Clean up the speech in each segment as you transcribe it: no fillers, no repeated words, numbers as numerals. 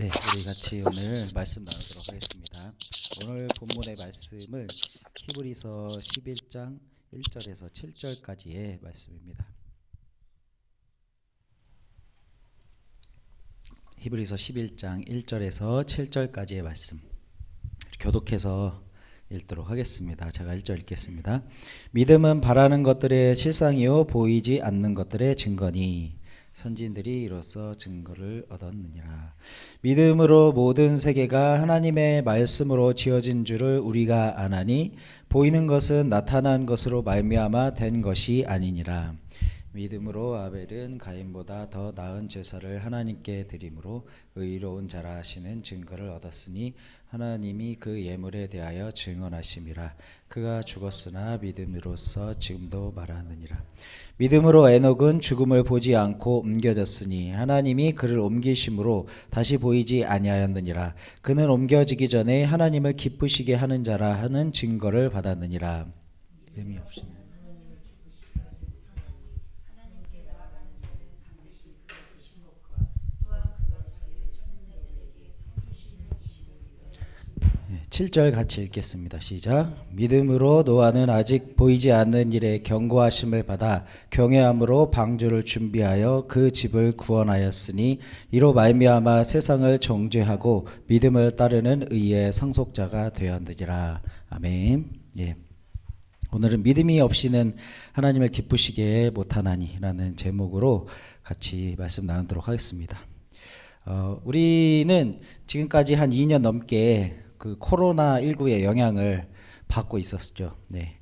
네, 우리 같이 오늘 말씀 나누도록 하겠습니다. 오늘 본문의 말씀을 히브리서 11장 1절에서 7절까지의 말씀입니다. 히브리서 11장 1절에서 7절까지의 말씀 교독해서 읽도록 하겠습니다. 제가 1절 읽겠습니다. 믿음은 바라는 것들의 실상이요 보이지 않는 것들의 증거니 선지인들이 이로써 증거를 얻었느니라. 믿음으로 모든 세계가 하나님의 말씀으로 지어진 줄을 우리가 아나니 보이는 것은 나타난 것으로 말미암아 된 것이 아니니라. 믿음으로 아벨은 가인보다 더 나은 제사를 하나님께 드림으로 의로운 자라 하시는 증거를 얻었으니 하나님이 그 예물에 대하여 증언하심이라. 그가 죽었으나 믿음으로써 지금도 말하느니라. 믿음으로 에녹은 죽음을 보지 않고 옮겨졌으니 하나님이 그를 옮기심으로 다시 보이지 아니하였느니라. 그는 옮겨지기 전에 하나님을 기쁘시게 하는 자라 하는 증거를 받았느니라. 의미 없이 네, 7절 같이 읽겠습니다. 시작. 믿음으로 노아는 아직 보이지 않는 일에 경고하심을 받아 경외함으로 방주를 준비하여 그 집을 구원하였으니 이로 말미암아 세상을 정죄하고 믿음을 따르는 의의 상속자가 되었느니라. 아멘. 예. 오늘은 믿음이 없이는 하나님을 기쁘시게 못하나니라는 제목으로 같이 말씀 나누도록 하겠습니다. 우리는 지금까지 한 2년 넘게 그 코로나19의 영향을 받고 있었죠. 네.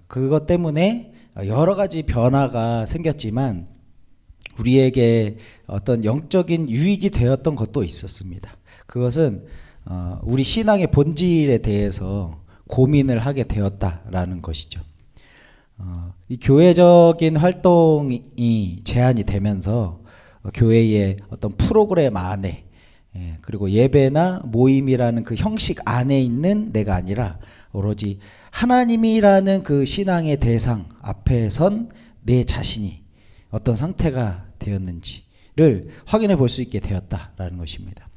그것 때문에 여러 가지 변화가 생겼지만 우리에게 어떤 영적인 유익이 되었던 것도 있었습니다. 그것은 우리 신앙의 본질에 대해서 고민을 하게 되었다라는 것이죠. 이 교회적인 활동이 제한이 되면서 교회의 어떤 프로그램 안에 그리고 예배나 모임이라는 그 형식 안에 있는 내가 아니라 오로지 하나님이라는 그 신앙의 대상 앞에 선 내 자신이 어떤 상태가 되었는지를 확인해 볼 수 있게 되었다라는 것입니다.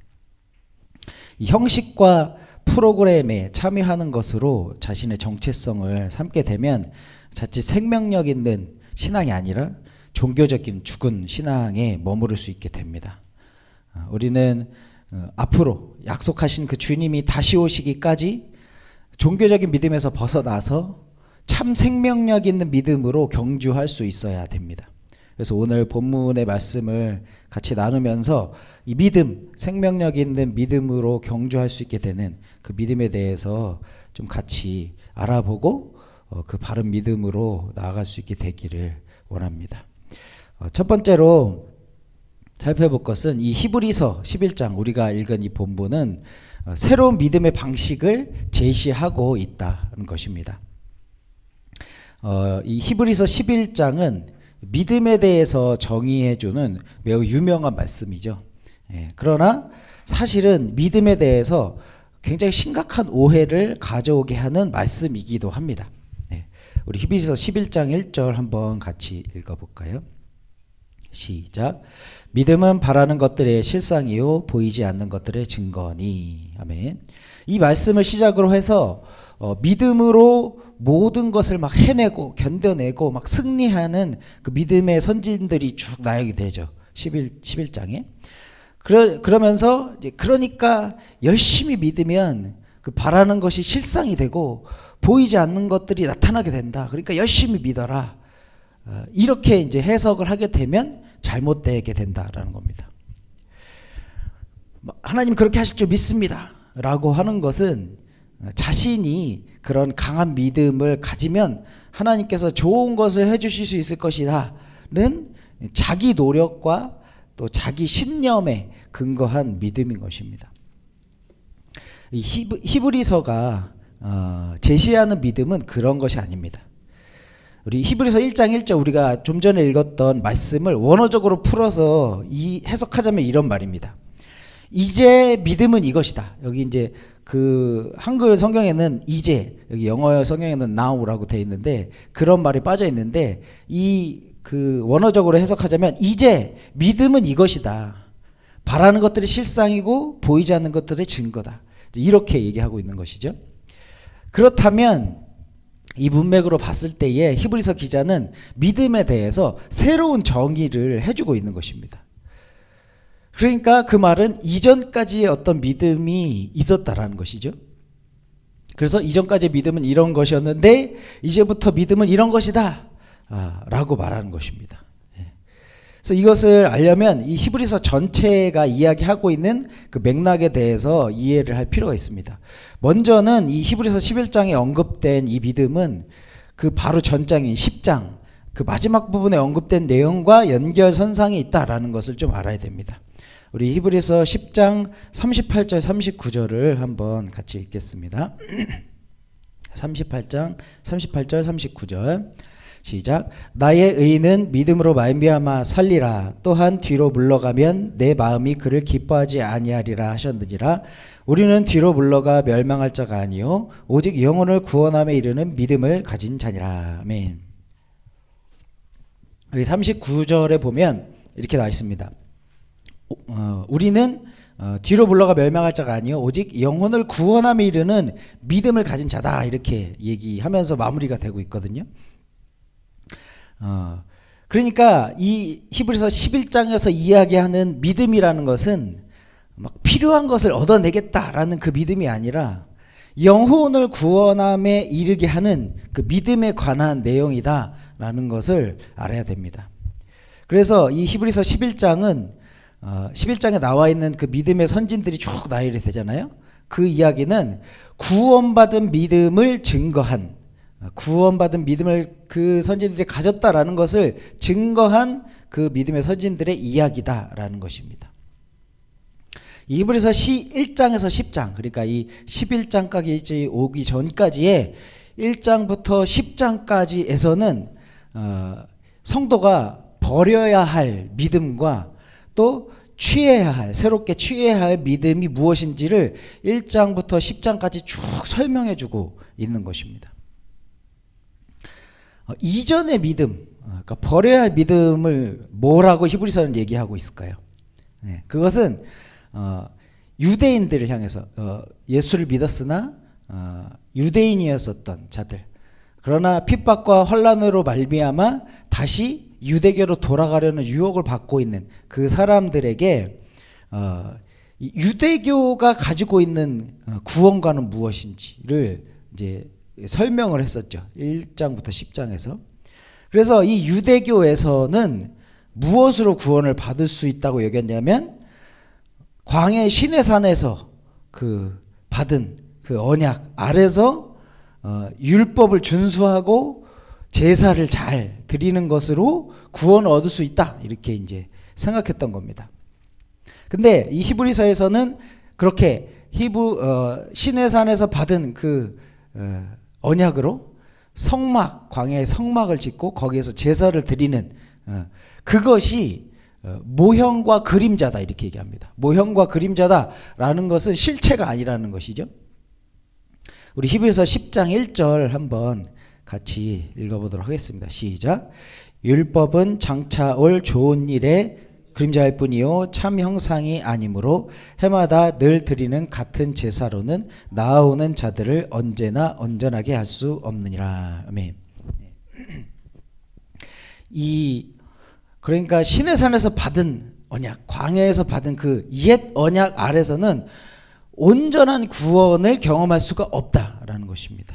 이 형식과 프로그램에 참여하는 것으로 자신의 정체성을 삼게 되면 자칫 생명력 있는 신앙이 아니라 종교적인 죽은 신앙에 머무를 수 있게 됩니다. 우리는 앞으로 약속하신 그 주님이 다시 오시기까지 종교적인 믿음에서 벗어나서 참 생명력 있는 믿음으로 경주할 수 있어야 됩니다. 그래서 오늘 본문의 말씀을 같이 나누면서 이 믿음, 생명력 있는 믿음으로 경주할 수 있게 되는 그 믿음에 대해서 좀 같이 알아보고 그 바른 믿음으로 나아갈 수 있게 되기를 원합니다. 첫 번째로 살펴볼 것은 이 히브리서 11장 우리가 읽은 이 본문은 새로운 믿음의 방식을 제시하고 있다는 것입니다. 이 히브리서 11장은 믿음에 대해서 정의해주는 매우 유명한 말씀이죠. 그러나 사실은 믿음에 대해서 굉장히 심각한 오해를 가져오게 하는 말씀이기도 합니다. 우리 히브리서 11장 1절 한번 같이 읽어볼까요? 시작. 믿음은 바라는 것들의 실상이요 보이지 않는 것들의 증거니. 아멘. 이 말씀을 시작으로 해서 믿음으로 모든 것을 막 해내고 견뎌내고 막 승리하는 그 믿음의 선진들이 쭉 나오게 되죠. 11장에. 그러면서 이제 그러니까 열심히 믿으면 그 바라는 것이 실상이 되고 보이지 않는 것들이 나타나게 된다. 그러니까 열심히 믿어라. 이렇게 이제 해석을 하게 되면 잘못되게 된다라는 겁니다. 하나님 그렇게 하실 줄 믿습니다. 라고 하는 것은 자신이 그런 강한 믿음을 가지면 하나님께서 좋은 것을 해주실 수 있을 것이라는 자기 노력과 또 자기 신념에 근거한 믿음인 것입니다. 이 히브리서가 제시하는 믿음은 그런 것이 아닙니다. 우리 히브리서 1장 1절 우리가 좀 전에 읽었던 말씀을 원어적으로 풀어서 해석하자면 이런 말입니다. 이제 믿음은 이것이다. 여기 이제 그 한글 성경에는 이제, 여기 영어 성경에는 now라고 되어 있는데 그런 말이 빠져 있는데 이 그 원어적으로 해석하자면 이제 믿음은 이것이다. 바라는 것들이 실상이고 보이지 않는 것들의 증거다. 이렇게 얘기하고 있는 것이죠. 그렇다면 이 문맥으로 봤을 때에 히브리서 기자는 믿음에 대해서 새로운 정의를 해주고 있는 것입니다. 그러니까 그 말은 이전까지의 어떤 믿음이 있었다라는 것이죠. 그래서 이전까지의 믿음은 이런 것이었는데 이제부터 믿음은 이런 것이다 라고 말하는 것입니다. 그래서 이것을 알려면 이 히브리서 전체가 이야기하고 있는 그 맥락에 대해서 이해를 할 필요가 있습니다. 먼저는 이 히브리서 11장에 언급된 이 믿음은 그 바로 전장인 10장 그 마지막 부분에 언급된 내용과 연결선상에 있다라는 것을 좀 알아야 됩니다. 우리 히브리서 10장 38절 39절을 한번 같이 읽겠습니다. 38장 38절 39절 시작. 나의 의인은 믿음으로 말미암아 살리라. 또한 뒤로 물러가면 내 마음이 그를 기뻐하지 아니하리라 하셨느니라. 우리는 뒤로 물러가 멸망할 자가 아니요 오직 영혼을 구원함에 이르는 믿음을 가진 자니라. 아멘. 여기 39절에 보면 이렇게 나와 있습니다. 우리는 뒤로 물러가 멸망할 자가 아니요 오직 영혼을 구원함에 이르는 믿음을 가진 자다. 이렇게 얘기하면서 마무리가 되고 있거든요. 그러니까 이 히브리서 11장에서 이야기하는 믿음이라는 것은 막 필요한 것을 얻어내겠다라는 그 믿음이 아니라 영혼을 구원함에 이르게 하는 그 믿음에 관한 내용이다라는 것을 알아야 됩니다. 그래서 이 히브리서 11장은 11장에 나와 있는 그 믿음의 선진들이 쭉 나열이 되잖아요. 그 이야기는 구원받은 믿음을 증거한 구원받은 믿음을 그 선진들이 가졌다라는 것을 증거한 그 믿음의 선진들의 이야기다라는 것입니다. 이 히브리서 1장에서 10장 그러니까 이 11장까지 오기 전까지의 1장부터 10장까지에서는 성도가 버려야 할 믿음과 또 취해야 할 새롭게 취해야 할 믿음이 무엇인지를 1장부터 10장까지 쭉 설명해 주고 있는 것입니다. 이전의 믿음, 그러니까 버려야 할 믿음을 뭐라고 히브리서는 얘기하고 있을까요? 그것은 유대인들을 향해서 예수를 믿었으나 유대인이었었던 자들 그러나 핍박과 환난으로 말미암아 다시 유대교로 돌아가려는 유혹을 받고 있는 그 사람들에게 유대교가 가지고 있는 구원과는 무엇인지를 이제 설명을 했었죠. 1장부터 10장에서. 그래서 이 유대교에서는 무엇으로 구원을 받을 수 있다고 여겼냐면 광해 시내산에서 그 받은 그 언약 아래서 율법을 준수하고 제사를 잘 드리는 것으로 구원을 얻을 수 있다. 이렇게 이제 생각했던 겁니다. 근데 이 히브리서에서는 그렇게 시내산에서 받은 그 언약으로 성막, 광야의 성막을 짓고 거기에서 제사를 드리는 그것이 모형과 그림자다 이렇게 얘기합니다. 모형과 그림자다라는 것은 실체가 아니라는 것이죠. 우리 히브리서 10장 1절 한번 같이 읽어보도록 하겠습니다. 시작. 율법은 장차 올 좋은 일에 그림자일 뿐이요 참 형상이 아니므로 해마다 늘 드리는 같은 제사로는 나아오는 자들을 언제나 온전하게 할 수 없느니라. 아멘. 그러니까 시내산에서 받은 언약, 광야에서 받은 그 옛 언약 아래서는 온전한 구원을 경험할 수가 없다라는 것입니다.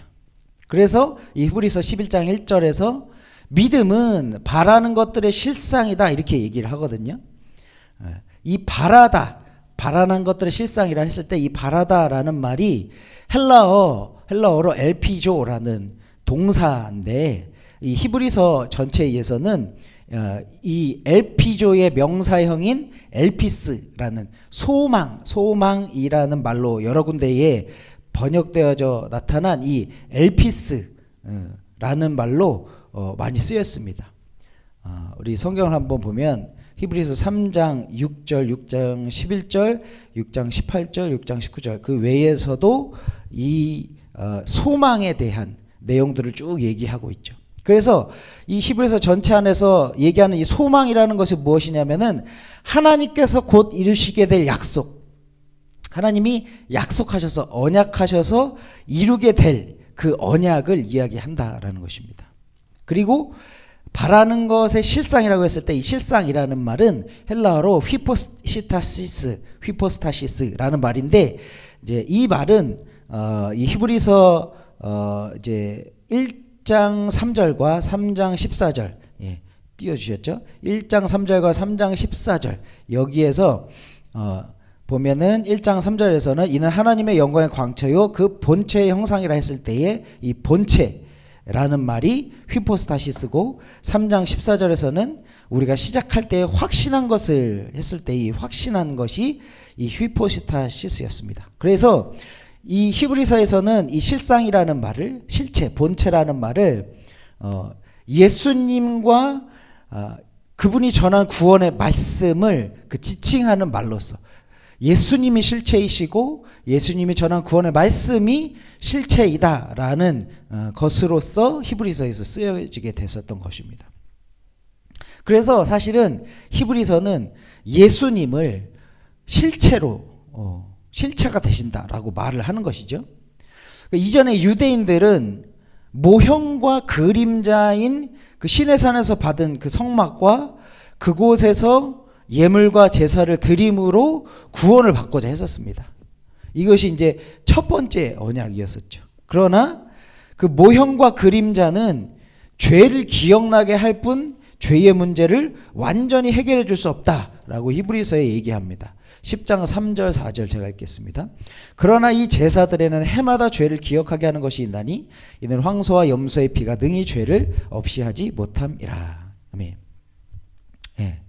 그래서 이 히브리서 11장 1절에서 믿음은 바라는 것들의 실상이다 이렇게 얘기를 하거든요. 이 바라는 것들의 실상이라 했을 때 이 바라다라는 말이 헬라어로 엘피조라는 동사인데 이 히브리서 전체에서는 이 엘피조의 명사형인 엘피스라는 소망이라는 말로 여러 군데에 번역되어져 나타난 이 엘피스라는 말로 많이 쓰였습니다. 우리 성경을 한번 보면 히브리서 3장 6절, 6장 11절, 6장 18절, 6장 19절 그 외에서도 이 소망에 대한 내용들을 쭉 얘기하고 있죠. 그래서 이 히브리서 전체 안에서 얘기하는 이 소망이라는 것이 무엇이냐면은 하나님께서 곧 이루시게 될 약속, 하나님이 약속하셔서 언약하셔서 이루게 될 그 언약을 이야기한다라는 것입니다. 그리고 바라는 것의 실상이라고 했을 때 이 실상이라는 말은 헬라어로 휘포스타시스라는 말인데, 이제 이 말은 이 히브리서 이제 1장 3절과 3장 14절, 예, 띄워주셨죠? 1장 3절과 3장 14절 여기에서 보면은 1장 3절에서는 이는 하나님의 영광의 광채요 그 본체의 형상이라 했을 때에 이 본체라는 말이 휘포스타시스고, 3장 14절에서는 우리가 시작할 때 확신한 것을 했을 때 이 확신한 것이 이 휘포스타시스였습니다. 그래서 이 히브리서에서는 이 실상이라는 말을, 실체, 본체라는 말을 예수님과 그분이 전한 구원의 말씀을 그 지칭하는 말로서, 예수님이 실체이시고 예수님이 전한 구원의 말씀이 실체이다라는 것으로서 히브리서에서 쓰여지게 됐었던 것입니다. 그래서 사실은 히브리서는 예수님을 실체로 실체가 되신다라고 말을 하는 것이죠. 이전에 유대인들은 모형과 그림자인 그 시내산에서 받은 그 성막과 그곳에서 예물과 제사를 드림으로 구원을 받고자 했었습니다. 이것이 이제 첫 번째 언약이었었죠. 그러나 그 모형과 그림자는 죄를 기억나게 할 뿐 죄의 문제를 완전히 해결해 줄 수 없다라고 히브리서에 얘기합니다. 10장 3절 4절 제가 읽겠습니다. 그러나 이 제사들에는 해마다 죄를 기억하게 하는 것이 있나니 이는 황소와 염소의 피가 능히 죄를 없이 하지 못함이라. 아멘. 예.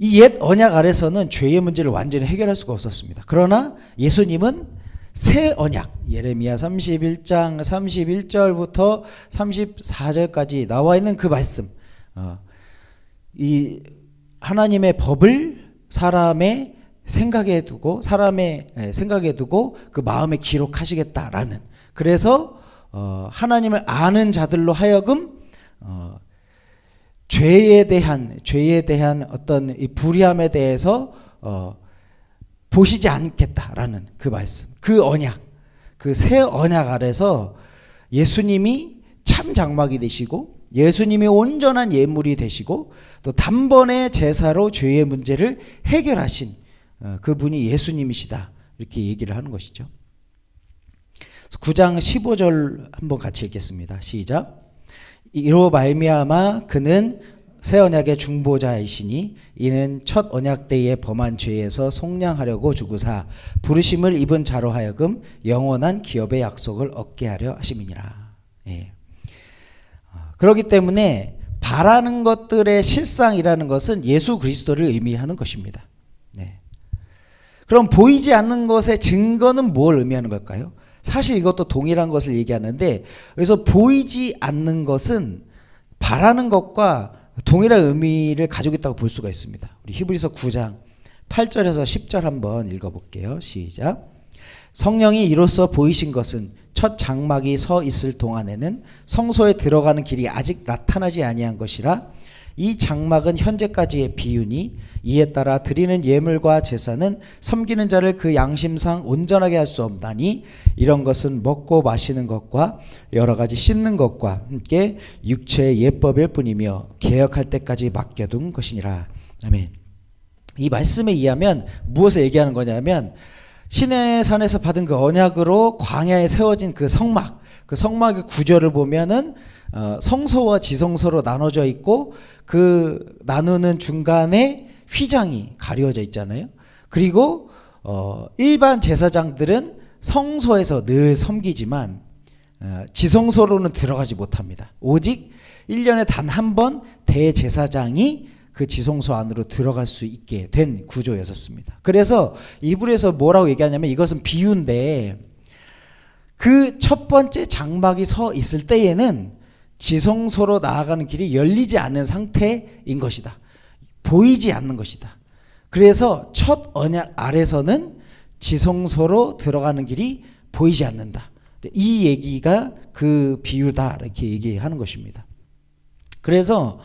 이 옛 언약 아래서는 죄의 문제를 완전히 해결할 수가 없었습니다. 그러나 예수님은 새 언약, 예레미야 31장 31절부터 34절까지 나와 있는 그 말씀, 이 하나님의 법을 사람의 생각에 두고 그 마음에 기록하시겠다라는, 그래서 하나님을 아는 자들로 하여금 죄에 대한 어떤 이 불의함에 대해서 보시지 않겠다라는 그 말씀, 그 언약, 그 새 언약 아래서 예수님이 참 장막이 되시고 예수님이 온전한 예물이 되시고 또 단번에 제사로 죄의 문제를 해결하신 그분이 예수님이시다, 이렇게 얘기를 하는 것이죠. 9장 15절 한번 같이 읽겠습니다. 시작. 이로 말미암아 그는 새 언약의 중보자이시니 이는 첫 언약 때에 범한 죄에서 속량하려고 주구사 부르심을 입은 자로 하여금 영원한 기업의 약속을 얻게 하려 하심이니라. 예. 그렇기 때문에 바라는 것들의 실상이라는 것은 예수 그리스도를 의미하는 것입니다. 네. 그럼 보이지 않는 것의 증거는 뭘 의미하는 걸까요? 사실 이것도 동일한 것을 얘기하는데, 그래서 보이지 않는 것은 바라는 것과 동일한 의미를 가지고 있다고 볼 수가 있습니다. 우리 히브리서 9장 8절에서 10절 한번 읽어볼게요. 시작. 성령이 이로써 보이신 것은 첫 장막이 서 있을 동안에는 성소에 들어가는 길이 아직 나타나지 아니한 것이라 이 장막은 현재까지의 비유니 이에 따라 드리는 예물과 제사는 섬기는 자를 그 양심상 온전하게 할 수 없나니 이런 것은 먹고 마시는 것과 여러 가지 씻는 것과 함께 육체의 예법일 뿐이며 개혁할 때까지 맡겨둔 것이니라. 아멘. 이 말씀에 의하면 무엇을 얘기하는 거냐면 시내산에서 받은 그 언약으로 광야에 세워진 그 성막, 그 성막의 구조를 보면은 성소와 지성소로 나눠져 있고 그 나누는 중간에 휘장이 가려져 있잖아요. 그리고 일반 제사장들은 성소에서 늘 섬기지만 지성소로는 들어가지 못합니다. 오직 1년에 단 한 번 대제사장이 그 지성소 안으로 들어갈 수 있게 된 구조였었습니다. 그래서 이불에서 뭐라고 얘기하냐면 이것은 비유인데 그 첫 번째 장막이 서 있을 때에는 지성소로 나아가는 길이 열리지 않은 상태인 것이다. 보이지 않는 것이다. 그래서 첫 언약 아래서는 지성소로 들어가는 길이 보이지 않는다. 이 얘기가 그 비유다 이렇게 얘기하는 것입니다. 그래서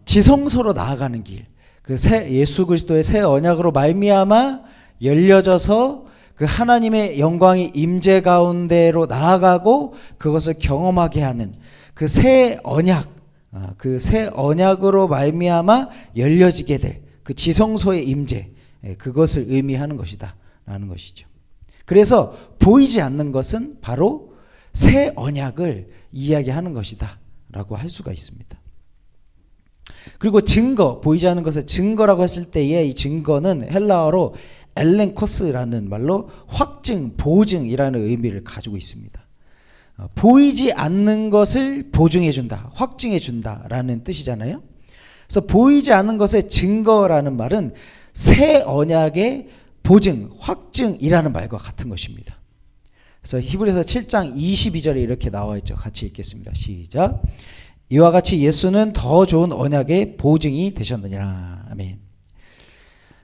지성소로 나아가는 길, 그 예수 그리스도의 새 언약으로 말미암아 열려져서 그 하나님의 영광의 임재 가운데로 나아가고 그것을 경험하게 하는 그 새 언약, 그 새 언약으로 말미암아 열려지게 될 그 지성소의 임재, 그것을 의미하는 것이다 라는 것이죠. 그래서 보이지 않는 것은 바로 새 언약을 이야기하는 것이다 라고 할 수가 있습니다. 그리고 증거, 보이지 않는 것의 증거라고 했을 때의 이 증거는 헬라어로 엘렌코스라는 말로 확증, 보증이라는 의미를 가지고 있습니다. 보이지 않는 것을 보증해 준다, 확증해 준다라는 뜻이잖아요. 그래서 보이지 않는 것의 증거라는 말은 새 언약의 보증, 확증이라는 말과 같은 것입니다. 그래서 히브리서 7장 22절에 이렇게 나와 있죠. 같이 읽겠습니다. 시작. 이와 같이 예수는 더 좋은 언약의 보증이 되셨느니라. 아멘.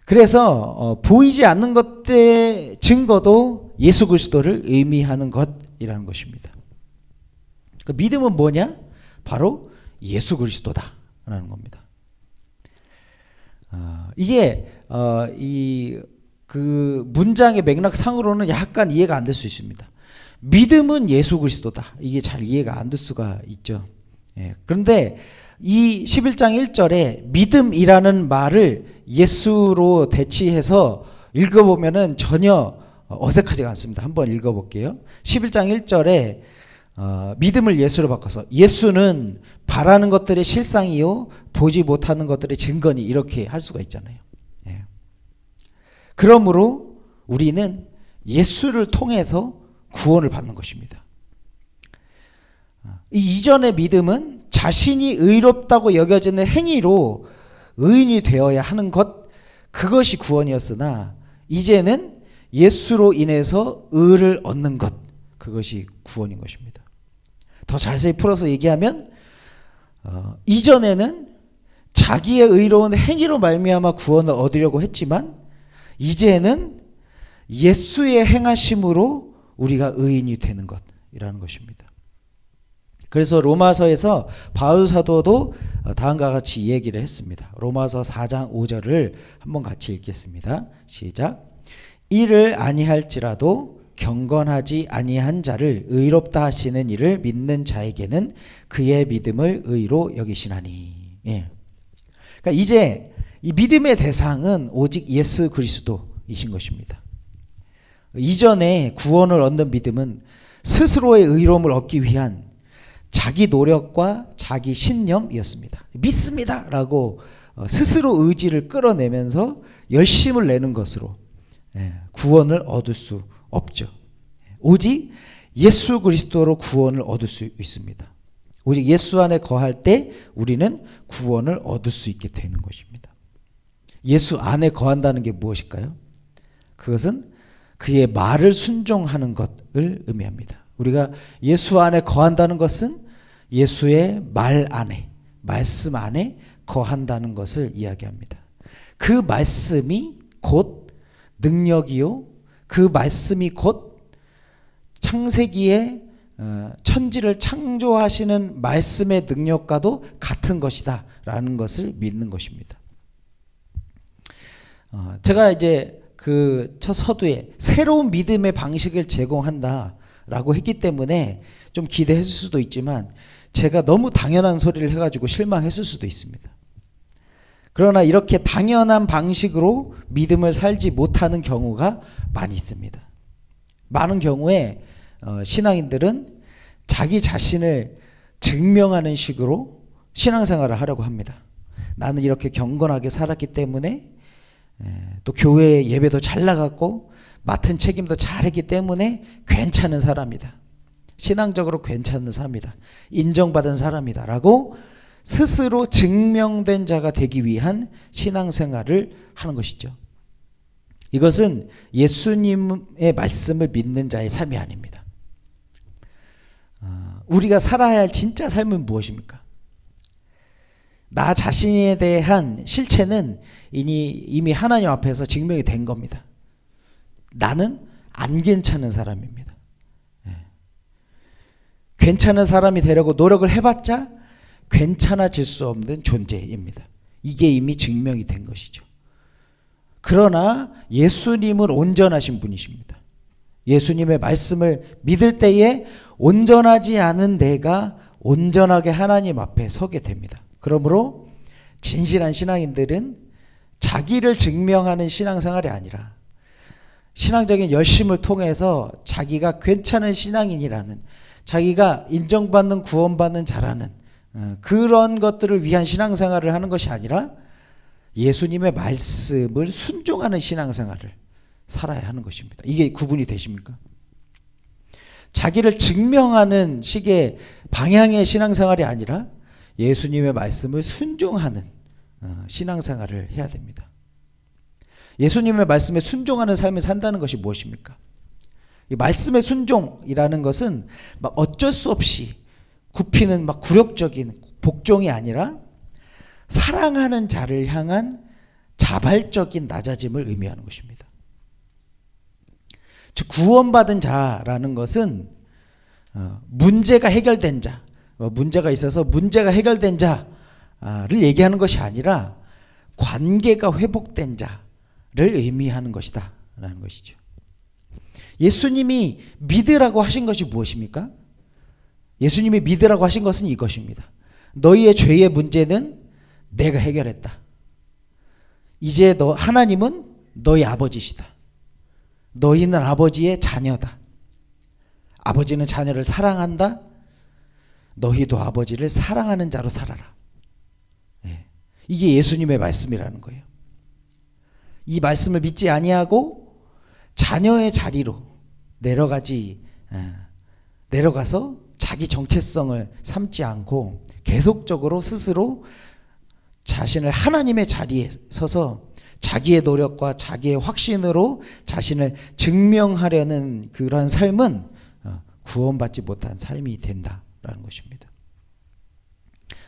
그래서 보이지 않는 것의 증거도 예수 그리스도를 의미하는 것이라는 것입니다. 그 믿음은 뭐냐? 바로 예수 그리스도다라는 겁니다. 이게 그 문장의 맥락상으로는 약간 이해가 안 될 수 있습니다. 믿음은 예수 그리스도다. 이게 잘 이해가 안 될 수가 있죠. 예, 그런데 이 11장 1절에 믿음이라는 말을 예수로 대치해서 읽어보면은 전혀 어색하지가 않습니다. 한번 읽어볼게요. 11장 1절에 믿음을 예수로 바꿔서 예수는 바라는 것들의 실상이요 보지 못하는 것들의 증거니 이렇게 할 수가 있잖아요. 예. 그러므로 우리는 예수를 통해서 구원을 받는 것입니다. 이 이전의 믿음은 자신이 의롭다고 여겨지는 행위로 의인이 되어야 하는 것, 그것이 구원이었으나 이제는 예수로 인해서 의를 얻는 것, 그것이 구원인 것입니다. 더 자세히 풀어서 얘기하면 이전에는 자기의 의로운 행위로 말미암아 구원을 얻으려고 했지만 이제는 예수의 행하심으로 우리가 의인이 되는 것이라는 것입니다. 그래서 로마서에서 바울 사도도 다음과 같이 얘기를 했습니다. 로마서 4장 5절을 한번 같이 읽겠습니다. 시작. 이를 아니할지라도 경건하지 아니한 자를 의롭다 하시는 이를 믿는 자에게는 그의 믿음을 의로 여기시나니. 예. 그러니까 이제 이 믿음의 대상은 오직 예수 그리스도이신 것입니다. 이전에 구원을 얻는 믿음은 스스로의 의로움을 얻기 위한 자기 노력과 자기 신념이었습니다. 믿습니다 라고 스스로 의지를 끌어내면서 열심을 내는 것으로 구원을 얻을 수 없죠. 오직 예수 그리스도로 구원을 얻을 수 있습니다. 오직 예수 안에 거할 때 우리는 구원을 얻을 수 있게 되는 것입니다. 예수 안에 거한다는 게 무엇일까요? 그것은 그의 말을 순종하는 것을 의미합니다. 우리가 예수 안에 거한다는 것은 예수의 말 안에, 말씀 안에 거한다는 것을 이야기합니다. 그 말씀이 곧 능력이요, 그 말씀이 곧 창세기에 천지를 창조하시는 말씀의 능력과도 같은 것이다 라는 것을 믿는 것입니다. 제가 이제 그 첫 서두에 새로운 믿음의 방식을 제공한다 라고 했기 때문에 좀 기대했을 수도 있지만 제가 너무 당연한 소리를 해가지고 실망했을 수도 있습니다. 그러나 이렇게 당연한 방식으로 믿음을 살지 못하는 경우가 많이 있습니다. 많은 경우에 신앙인들은 자기 자신을 증명하는 식으로 신앙생활을 하려고 합니다. 나는 이렇게 경건하게 살았기 때문에 또 교회 예배도 잘 나갔고 맡은 책임도 잘했기 때문에 괜찮은 사람이다. 신앙적으로 괜찮은 사람이다. 인정받은 사람이다 라고 스스로 증명된 자가 되기 위한 신앙생활을 하는 것이죠. 이것은 예수님의 말씀을 믿는 자의 삶이 아닙니다. 우리가 살아야 할 진짜 삶은 무엇입니까? 나 자신에 대한 실체는 이미 하나님 앞에서 증명이 된 겁니다. 나는 안 괜찮은 사람입니다. 괜찮은 사람이 되려고 노력을 해봤자 괜찮아질 수 없는 존재입니다. 이게 이미 증명이 된 것이죠. 그러나 예수님은 온전하신 분이십니다. 예수님의 말씀을 믿을 때에 온전하지 않은 내가 온전하게 하나님 앞에 서게 됩니다. 그러므로 진실한 신앙인들은 자기를 증명하는 신앙생활이 아니라 신앙적인 열심을 통해서 자기가 괜찮은 신앙인이라는, 자기가 인정받는 구원받는 자라는 그런 것들을 위한 신앙생활을 하는 것이 아니라 예수님의 말씀을 순종하는 신앙생활을 살아야 하는 것입니다. 이게 구분이 되십니까? 자기를 증명하는 식의 방향의 신앙생활이 아니라 예수님의 말씀을 순종하는 신앙생활을 해야 됩니다. 예수님의 말씀에 순종하는 삶을 산다는 것이 무엇입니까? 이 말씀의 순종이라는 것은 막 어쩔 수 없이 굽히는 막 굴욕적인 복종이 아니라 사랑하는 자를 향한 자발적인 낮아짐을 의미하는 것입니다. 즉 구원받은 자라는 것은 문제가 해결된 자, 문제가 있어서 문제가 해결된 자를 얘기하는 것이 아니라 관계가 회복된 자를 의미하는 것이다 라는 것이죠. 예수님이 믿으라고 하신 것이 무엇입니까? 예수님이 믿으라고 하신 것은 이것입니다. 너희의 죄의 문제는 내가 해결했다. 이제 하나님은 너희 아버지시다. 너희는 아버지의 자녀다. 아버지는 자녀를 사랑한다. 너희도 아버지를 사랑하는 자로 살아라. 이게 예수님의 말씀이라는 거예요. 이 말씀을 믿지 아니하고 자녀의 자리로 내려가서 자기 정체성을 삼지 않고 계속적으로 스스로 자신을 하나님의 자리에 서서 자기의 노력과 자기의 확신으로 자신을 증명하려는 그러한 삶은 구원받지 못한 삶이 된다라는 것입니다.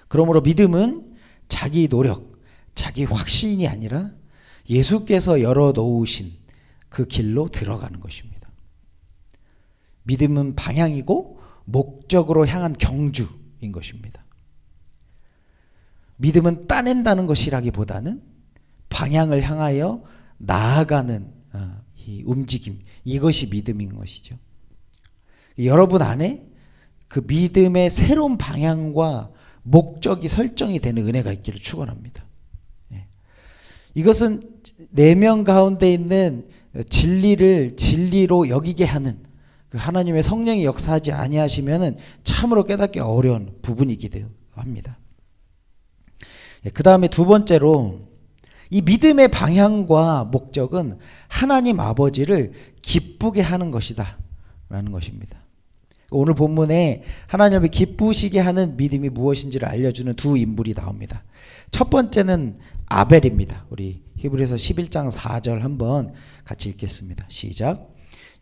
그러므로 믿음은 자기 노력, 자기 확신이 아니라 예수께서 열어놓으신 그 길로 들어가는 것입니다. 믿음은 방향이고 목적으로 향한 경주인 것입니다. 믿음은 따낸다는 것이라기보다는 방향을 향하여 나아가는 이 움직임, 이것이 믿음인 것이죠. 여러분 안에 그 믿음의 새로운 방향과 목적이 설정이 되는 은혜가 있기를 축원합니다. 이것은 내면 가운데 있는 진리를 진리로 여기게 하는 그 하나님의 성령이 역사하지 아니하시면은 참으로 깨닫기 어려운 부분이기도 합니다. 그 다음에 두 번째로 이 믿음의 방향과 목적은 하나님 아버지를 기쁘게 하는 것이다 라는 것입니다. 오늘 본문에 하나님을 기쁘시게 하는 믿음이 무엇인지를 알려주는 두 인물이 나옵니다. 첫 번째는 아벨입니다. 우리 히브리서 11장 4절 한번 같이 읽겠습니다. 시작.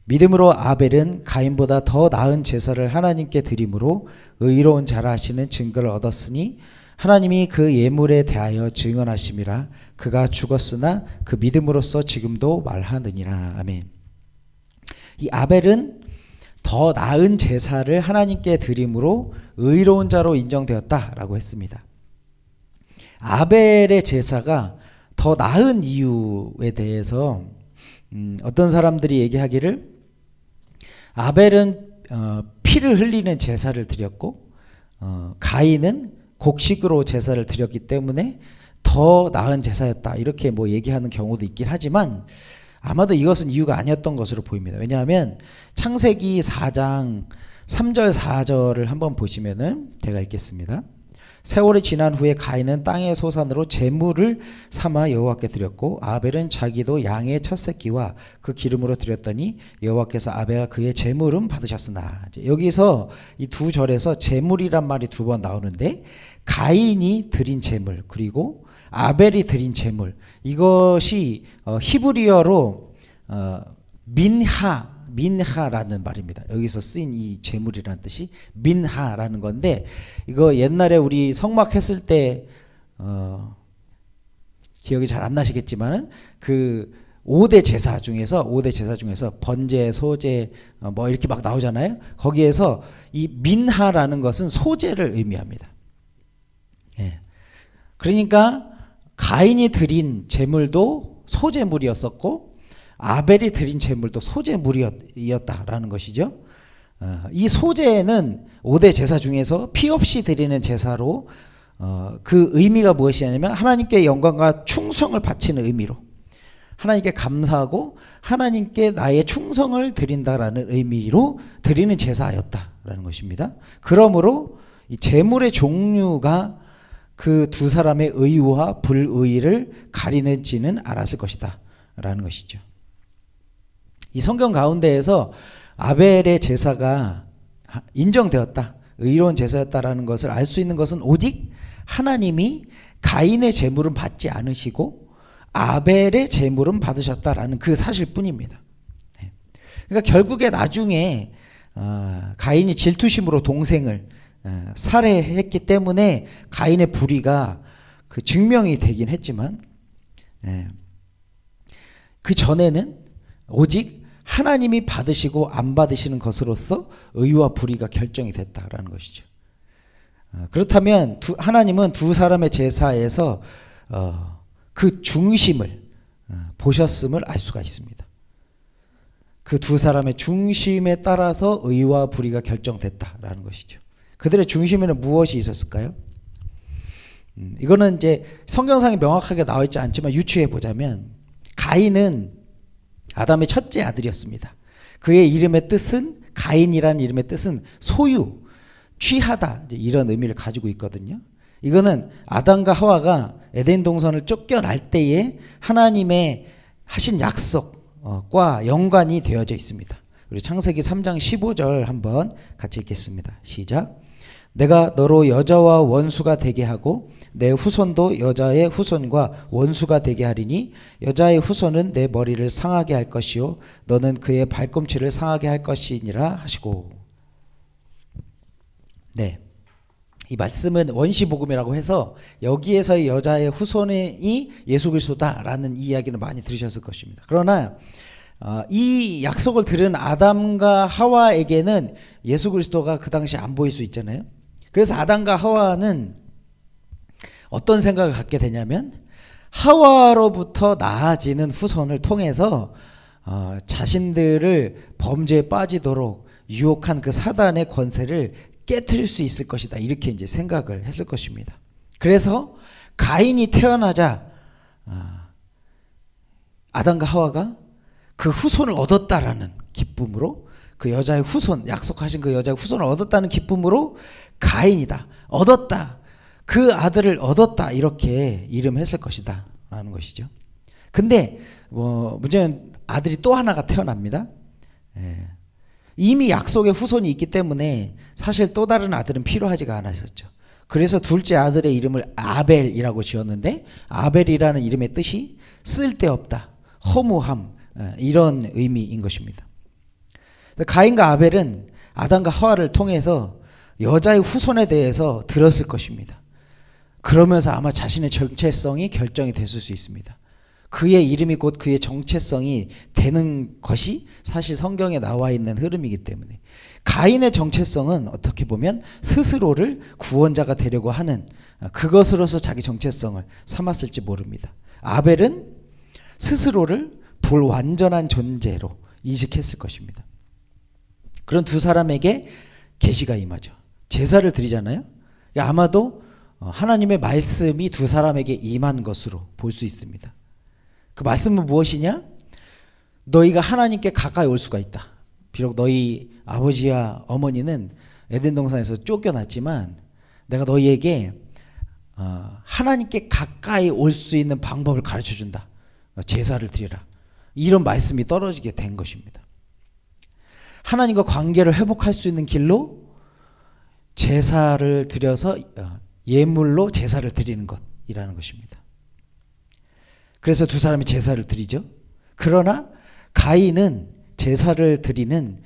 믿음으로 아벨은 가인보다 더 나은 제사를 하나님께 드림으로 의로운 자라 하시는 증거를 얻었으니 하나님이 그 예물에 대하여 증언하심이라. 그가 죽었으나 그 믿음으로써 지금도 말하느니라. 아멘. 이 아벨은 더 나은 제사를 하나님께 드림으로 의로운 자로 인정되었다라고 했습니다. 아벨의 제사가 더 나은 이유에 대해서 어떤 사람들이 얘기하기를 아벨은 피를 흘리는 제사를 드렸고 가인은 곡식으로 제사를 드렸기 때문에 더 나은 제사였다, 이렇게 뭐 얘기하는 경우도 있긴 하지만 아마도 이것은 이유가 아니었던 것으로 보입니다. 왜냐하면 창세기 4장 3절 4절을 한번 보시면은 제가 읽겠습니다. 세월이 지난 후에 가인은 땅의 소산으로 제물을 삼아 여호와께 드렸고 아벨은 자기도 양의 첫 새끼와 그 기름으로 드렸더니 여호와께서 아벨과 그의 제물은 받으셨으나. 여기서 이 두 절에서 제물이란 말이 두 번 나오는데 가인이 드린 제물 그리고 아벨이 드린 제물, 이것이 히브리어로 민하라는 말입니다. 여기서 쓰인 이 제물이라는 뜻이 민하라는 건데, 이거 옛날에 우리 성막했을 때 기억이 잘 안 나시겠지만은 그 5대 제사 중에서 번제, 소제 뭐 이렇게 막 나오잖아요. 거기에서 이 민하라는 것은 소제를 의미합니다. 예. 그러니까 가인이 드린 제물도 소제물이었었고 아벨이 드린 제물도 소제물이었다라는 것이죠. 이 소제는 5대 제사 중에서 피 없이 드리는 제사로 그 의미가 무엇이냐면 하나님께 영광과 충성을 바치는 의미로 하나님께 감사하고 하나님께 나의 충성을 드린다라는 의미로 드리는 제사였다라는 것입니다. 그러므로 이 제물의 종류가 그 두 사람의 의와 불의를 가리는지는 알았을 것이다 라는 것이죠. 이 성경 가운데에서 아벨의 제사가 인정되었다, 의로운 제사였다라는 것을 알 수 있는 것은 오직 하나님이 가인의 제물은 받지 않으시고 아벨의 제물은 받으셨다라는 그 사실뿐입니다. 그러니까 결국에 나중에 가인이 질투심으로 동생을 살해했기 때문에 가인의 불의가 그 증명이 되긴 했지만 그 전에는 오직 하나님이 받으시고 안 받으시는 것으로서 의와 불의가 결정이 됐다라는 것이죠. 그렇다면 하나님은 두 사람의 제사에서 그 중심을 보셨음을 알 수가 있습니다. 그 두 사람의 중심에 따라서 의와 불의가 결정됐다라는 것이죠. 그들의 중심에는 무엇이 있었을까요? 이거는 이제 성경상에 명확하게 나와 있지 않지만 유추해 보자면 가인은 아담의 첫째 아들이었습니다. 그의 이름의 뜻은 가인이라는 이름의 뜻은 소유, 취하다 이런 의미를 가지고 있거든요. 이거는 아담과 하와가 에덴 동산을 쫓겨날 때에 하나님의 하신 약속과 연관이 되어져 있습니다. 우리 창세기 3장 15절 한번 같이 읽겠습니다. 시작. 내가 너로 여자와 원수가 되게 하고 내 후손도 여자의 후손과 원수가 되게 하리니 여자의 후손은 내 머리를 상하게 할 것이요 너는 그의 발꿈치를 상하게 할 것이니라 하시고. 네, 이 말씀은 원시복음이라고 해서 여기에서의 여자의 후손이 예수 그리스도다라는 이야기는 많이 들으셨을 것입니다. 그러나 이 약속을 들은 아담과 하와에게는 예수 그리스도가 그 당시 안 보일 수 있잖아요. 그래서 아담과 하와는 어떤 생각을 갖게 되냐면 하와로부터 나아지는 후손을 통해서 자신들을 범죄에 빠지도록 유혹한 그 사단의 권세를 깨트릴 수 있을 것이다, 이렇게 이제 생각을 했을 것입니다. 그래서 가인이 태어나자 아담과 하와가 그 후손을 얻었다라는 기쁨으로, 그 여자의 후손, 약속하신 그 여자의 후손을 얻었다는 기쁨으로 가인이다, 얻었다, 그 아들을 얻었다, 이렇게 이름했을 것이다 라는 것이죠. 근데 문제는 아들이 또 하나가 태어납니다. 이미 약속의 후손이 있기 때문에 사실 또 다른 아들은 필요하지가 않았었죠. 그래서 둘째 아들의 이름을 아벨이라고 지었는데, 아벨이라는 이름의 뜻이 쓸데없다, 허무함, 이런 의미인 것입니다. 가인과 아벨은 아담과 하와를 통해서 여자의 후손에 대해서 들었을 것입니다. 그러면서 아마 자신의 정체성이 결정이 됐을 수 있습니다. 그의 이름이 곧 그의 정체성이 되는 것이 사실 성경에 나와 있는 흐름이기 때문에, 가인의 정체성은 어떻게 보면 스스로를 구원자가 되려고 하는 그것으로서 자기 정체성을 삼았을지 모릅니다. 아벨은 스스로를 불완전한 존재로 인식했을 것입니다. 그런 두 사람에게 계시가 임하죠. 제사를 드리잖아요. 아마도 하나님의 말씀이 두 사람에게 임한 것으로 볼 수 있습니다. 그 말씀은 무엇이냐? 너희가 하나님께 가까이 올 수가 있다. 비록 너희 아버지와 어머니는 에덴 동산에서 쫓겨났지만 내가 너희에게 하나님께 가까이 올 수 있는 방법을 가르쳐 준다. 제사를 드리라. 이런 말씀이 떨어지게 된 것입니다. 하나님과 관계를 회복할 수 있는 길로 제사를 드려서 예물로 제사를 드리는 것이라는 것입니다. 그래서 두 사람이 제사를 드리죠. 그러나 가인은 제사를 드리는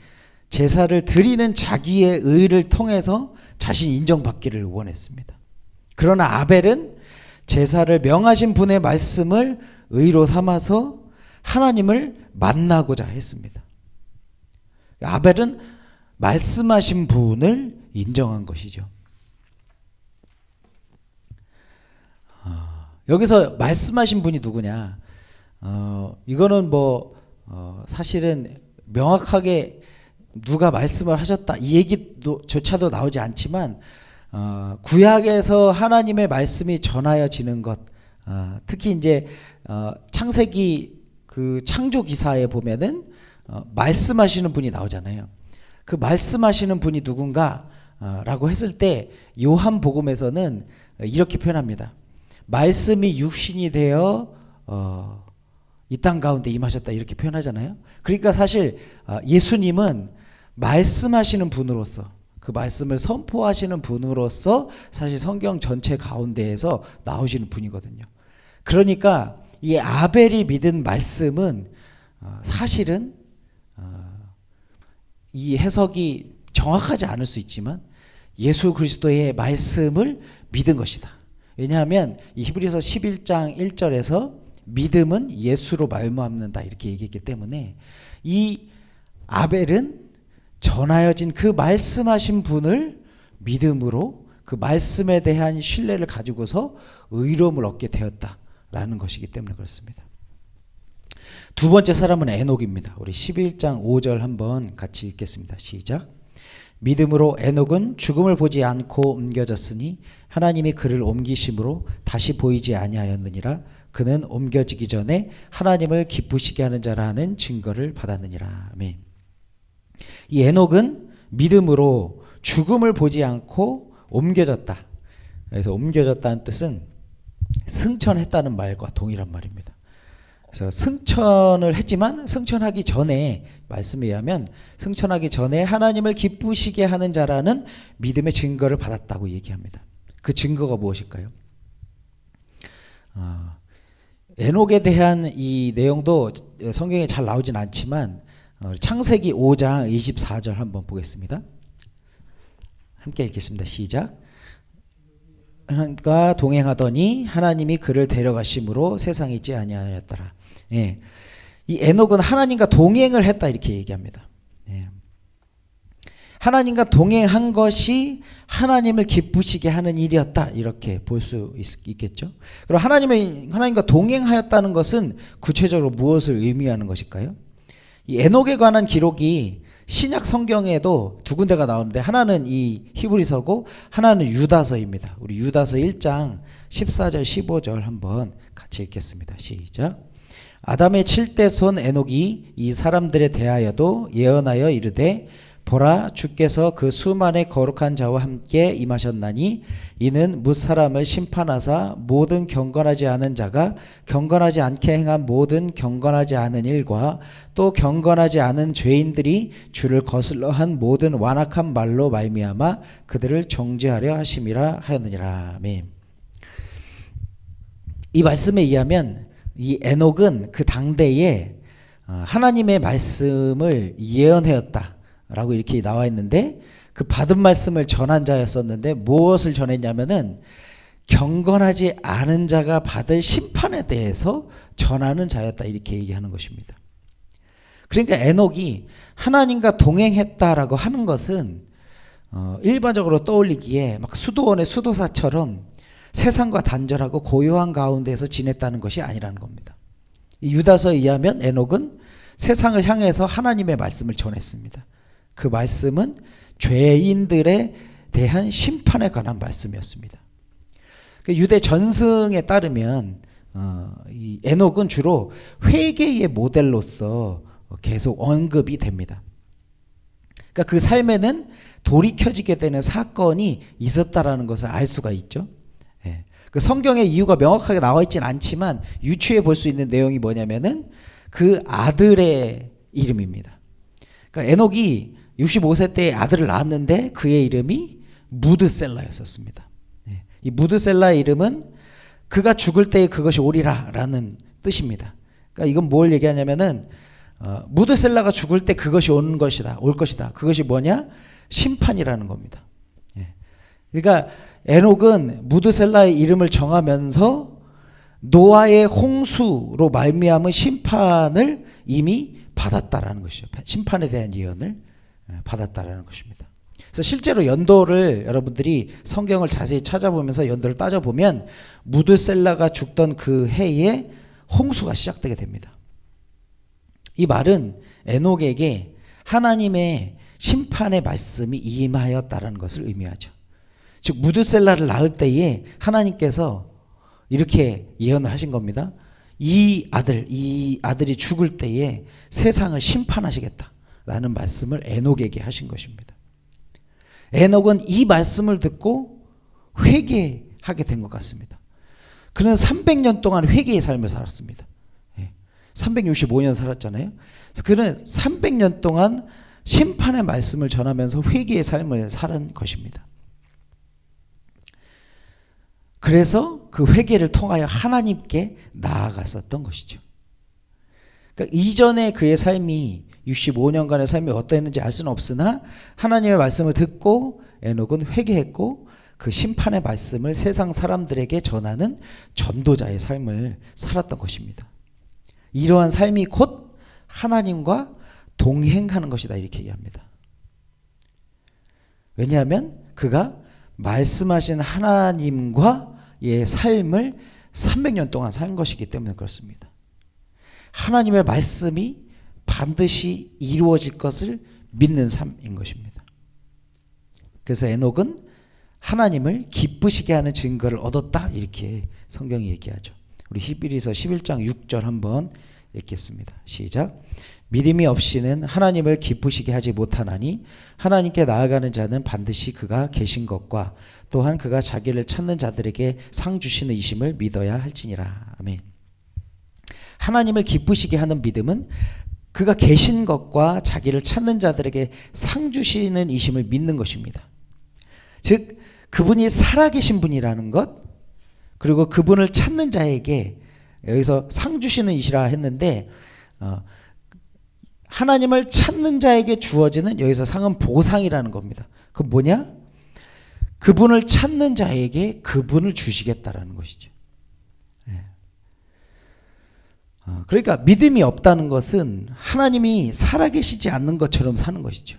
자기의 의를 통해서 자신이 인정받기를 원했습니다. 그러나 아벨은 제사를 명하신 분의 말씀을 의로 삼아서 하나님을 만나고자 했습니다. 아벨은 말씀하신 분을 인정한 것이죠. 여기서 말씀하신 분이 누구냐? 이거는 사실은 명확하게 누가 말씀을 하셨다 이 얘기조차도 나오지 않지만 구약에서 하나님의 말씀이 전하여지는 것, 특히 이제 창세기 그 창조 기사에 보면은 말씀하시는 분이 나오잖아요. 그 말씀하시는 분이 누군가 라고 했을 때 요한복음에서는 이렇게 표현합니다. 말씀이 육신이 되어 이 땅 가운데 임하셨다 이렇게 표현하잖아요. 그러니까 사실 예수님은 말씀하시는 분으로서, 그 말씀을 선포하시는 분으로서 사실 성경 전체 가운데에서 나오시는 분이거든요. 그러니까 이 아벨이 믿은 말씀은 사실은 이 해석이 정확하지 않을 수 있지만 예수 그리스도의 말씀을 믿은 것이다. 왜냐하면 이 히브리서 11장 1절에서 믿음은 예수로 말미암는다 이렇게 얘기했기 때문에 이 아벨은 전하여진 그 말씀하신 분을 믿음으로 그 말씀에 대한 신뢰를 가지고서 의로움을 얻게 되었다라는 것이기 때문에 그렇습니다. 두 번째 사람은 에녹입니다. 우리 11장 5절 한번 같이 읽겠습니다. 시작. 믿음으로 에녹은 죽음을 보지 않고 옮겨졌으니 하나님이 그를 옮기심으로 다시 보이지 아니하였느니라. 그는 옮겨지기 전에 하나님을 기쁘시게 하는 자라 하는 증거를 받았느니라. 아멘. 이 에녹은 믿음으로 죽음을 보지 않고 옮겨졌다. 그래서 옮겨졌다는 뜻은 승천했다는 말과 동일한 말입니다. 그래서 승천을 했지만 승천하기 전에 말씀에 의하면 승천하기 전에 하나님을 기쁘시게 하는 자라는 믿음의 증거를 받았다고 얘기합니다. 그 증거가 무엇일까요? 에녹에 대한 이 내용도 성경에 잘 나오진 않지만 창세기 5장 24절 한번 보겠습니다. 함께 읽겠습니다. 시작. 하나님과 동행하더니 하나님이 그를 데려가심으로 세상에 있지 아니하였더라. 예. 이 에녹은 하나님과 동행을 했다 이렇게 얘기합니다. 예. 하나님과 동행한 것이 하나님을 기쁘시게 하는 일이었다 이렇게 볼 수 있겠죠. 그럼 하나님과 동행하였다는 것은 구체적으로 무엇을 의미하는 것일까요? 이 에녹에 관한 기록이 신약 성경에도 두 군데가 나오는데 하나는 이 히브리서고 하나는 유다서입니다. 우리 유다서 1장 14절 15절 한번 같이 읽겠습니다. 시작. 아담의 7대 손 에녹이 이 사람들에 대하여도 예언하여 이르되 보라 주께서 그 수만의 거룩한 자와 함께 임하셨나니 이는 뭇사람을 심판하사 모든 경건하지 않은 자가 경건하지 않게 행한 모든 경건하지 않은 일과 또 경건하지 않은 죄인들이 주를 거슬러 한 모든 완악한 말로 말미암아 그들을 정죄하려 하심이라 하였느니라. 아멘. 이 말씀에 의하면 이 에녹은 그 당대에 하나님의 말씀을 예언하였다 라고 이렇게 나와 있는데 그 받은 말씀을 전한 자였었는데 무엇을 전했냐면은 경건하지 않은 자가 받을 심판에 대해서 전하는 자였다 이렇게 얘기하는 것입니다. 그러니까 에녹이 하나님과 동행했다라고 하는 것은 일반적으로 떠올리기에 막 수도원의 수도사처럼 세상과 단절하고 고요한 가운데서 지냈다는 것이 아니라는 겁니다. 이 유다서에 의하면 에녹은 세상을 향해서 하나님의 말씀을 전했습니다. 그 말씀은 죄인들에 대한 심판에 관한 말씀이었습니다. 유대 전승에 따르면 이 에녹은 주로 회개의 모델로서 계속 언급이 됩니다. 그러니까 그 삶에는 돌이켜지게 되는 사건이 있었다라는 것을 알 수가 있죠. 예. 그 성경의 이유가 명확하게 나와 있지는 않지만 유추해 볼 수 있는 내용이 뭐냐면은 그 아들의 이름입니다. 그러니까 에녹이 65세 때 아들을 낳았는데 그의 이름이 무드셀라였었습니다. 이 무드셀라의 이름은 그가 죽을 때에 그것이 오리라 라는 뜻입니다. 그러니까 이건 뭘 얘기하냐면은 무드셀라가 죽을 때 그것이 올 것이다. 그것이 뭐냐? 심판이라는 겁니다. 그러니까 에녹은 무드셀라의 이름을 정하면서 노아의 홍수로 말미암은 심판을 이미 받았다라는 것이죠. 심판에 대한 예언을 받았다라는 것입니다. 그래서 실제로 연도를 여러분들이 성경을 자세히 찾아보면서 연도를 따져보면 무드셀라가 죽던 그 해에 홍수가 시작되게 됩니다. 이 말은 에녹에게 하나님의 심판의 말씀이 임하였다라는 것을 의미하죠. 즉 무드셀라를 낳을 때에 하나님께서 이렇게 예언을 하신 겁니다. 이 아들이 죽을 때에 세상을 심판하시겠다라는 말씀을 에녹에게 하신 것입니다. 에녹은 이 말씀을 듣고 회개하게 된 것 같습니다. 그는 300년 동안 회개의 삶을 살았습니다. 365년 살았잖아요. 그래서 그는 300년 동안 심판의 말씀을 전하면서 회개의 삶을 살은 것입니다. 그래서 그 회개를 통하여 하나님께 나아갔었던 것이죠. 그러니까 이전에 그의 삶이 65년간의 삶이 어떠했는지 알 수는 없으나 하나님의 말씀을 듣고 에녹은 회개했고 그 심판의 말씀을 세상 사람들에게 전하는 전도자의 삶을 살았던 것입니다. 이러한 삶이 곧 하나님과 동행하는 것이다 이렇게 얘기합니다. 왜냐하면 그가 말씀하신 하나님과의 삶을 300년 동안 산 것이기 때문에 그렇습니다. 하나님의 말씀이 반드시 이루어질 것을 믿는 삶인 것입니다. 그래서 에녹은 하나님을 기쁘시게 하는 증거를 얻었다 이렇게 성경이 얘기하죠. 우리 히브리서 11장 6절 한번 읽겠습니다. 시작. 믿음이 없이는 하나님을 기쁘시게 하지 못하나니 하나님께 나아가는 자는 반드시 그가 계신 것과 또한 그가 자기를 찾는 자들에게 상 주시는 이심을 믿어야 할지니라. 아멘. 하나님을 기쁘시게 하는 믿음은 그가 계신 것과 자기를 찾는 자들에게 상 주시는 이심을 믿는 것입니다. 즉 그분이 살아계신 분이라는 것, 그리고 그분을 찾는 자에게 여기서 상 주시는 이시라 했는데 하나님을 찾는 자에게 주어지는 여기서 상은 보상이라는 겁니다. 그건 뭐냐? 그분을 찾는 자에게 그분을 주시겠다라는 것이죠. 그러니까 믿음이 없다는 것은 하나님이 살아계시지 않는 것처럼 사는 것이죠.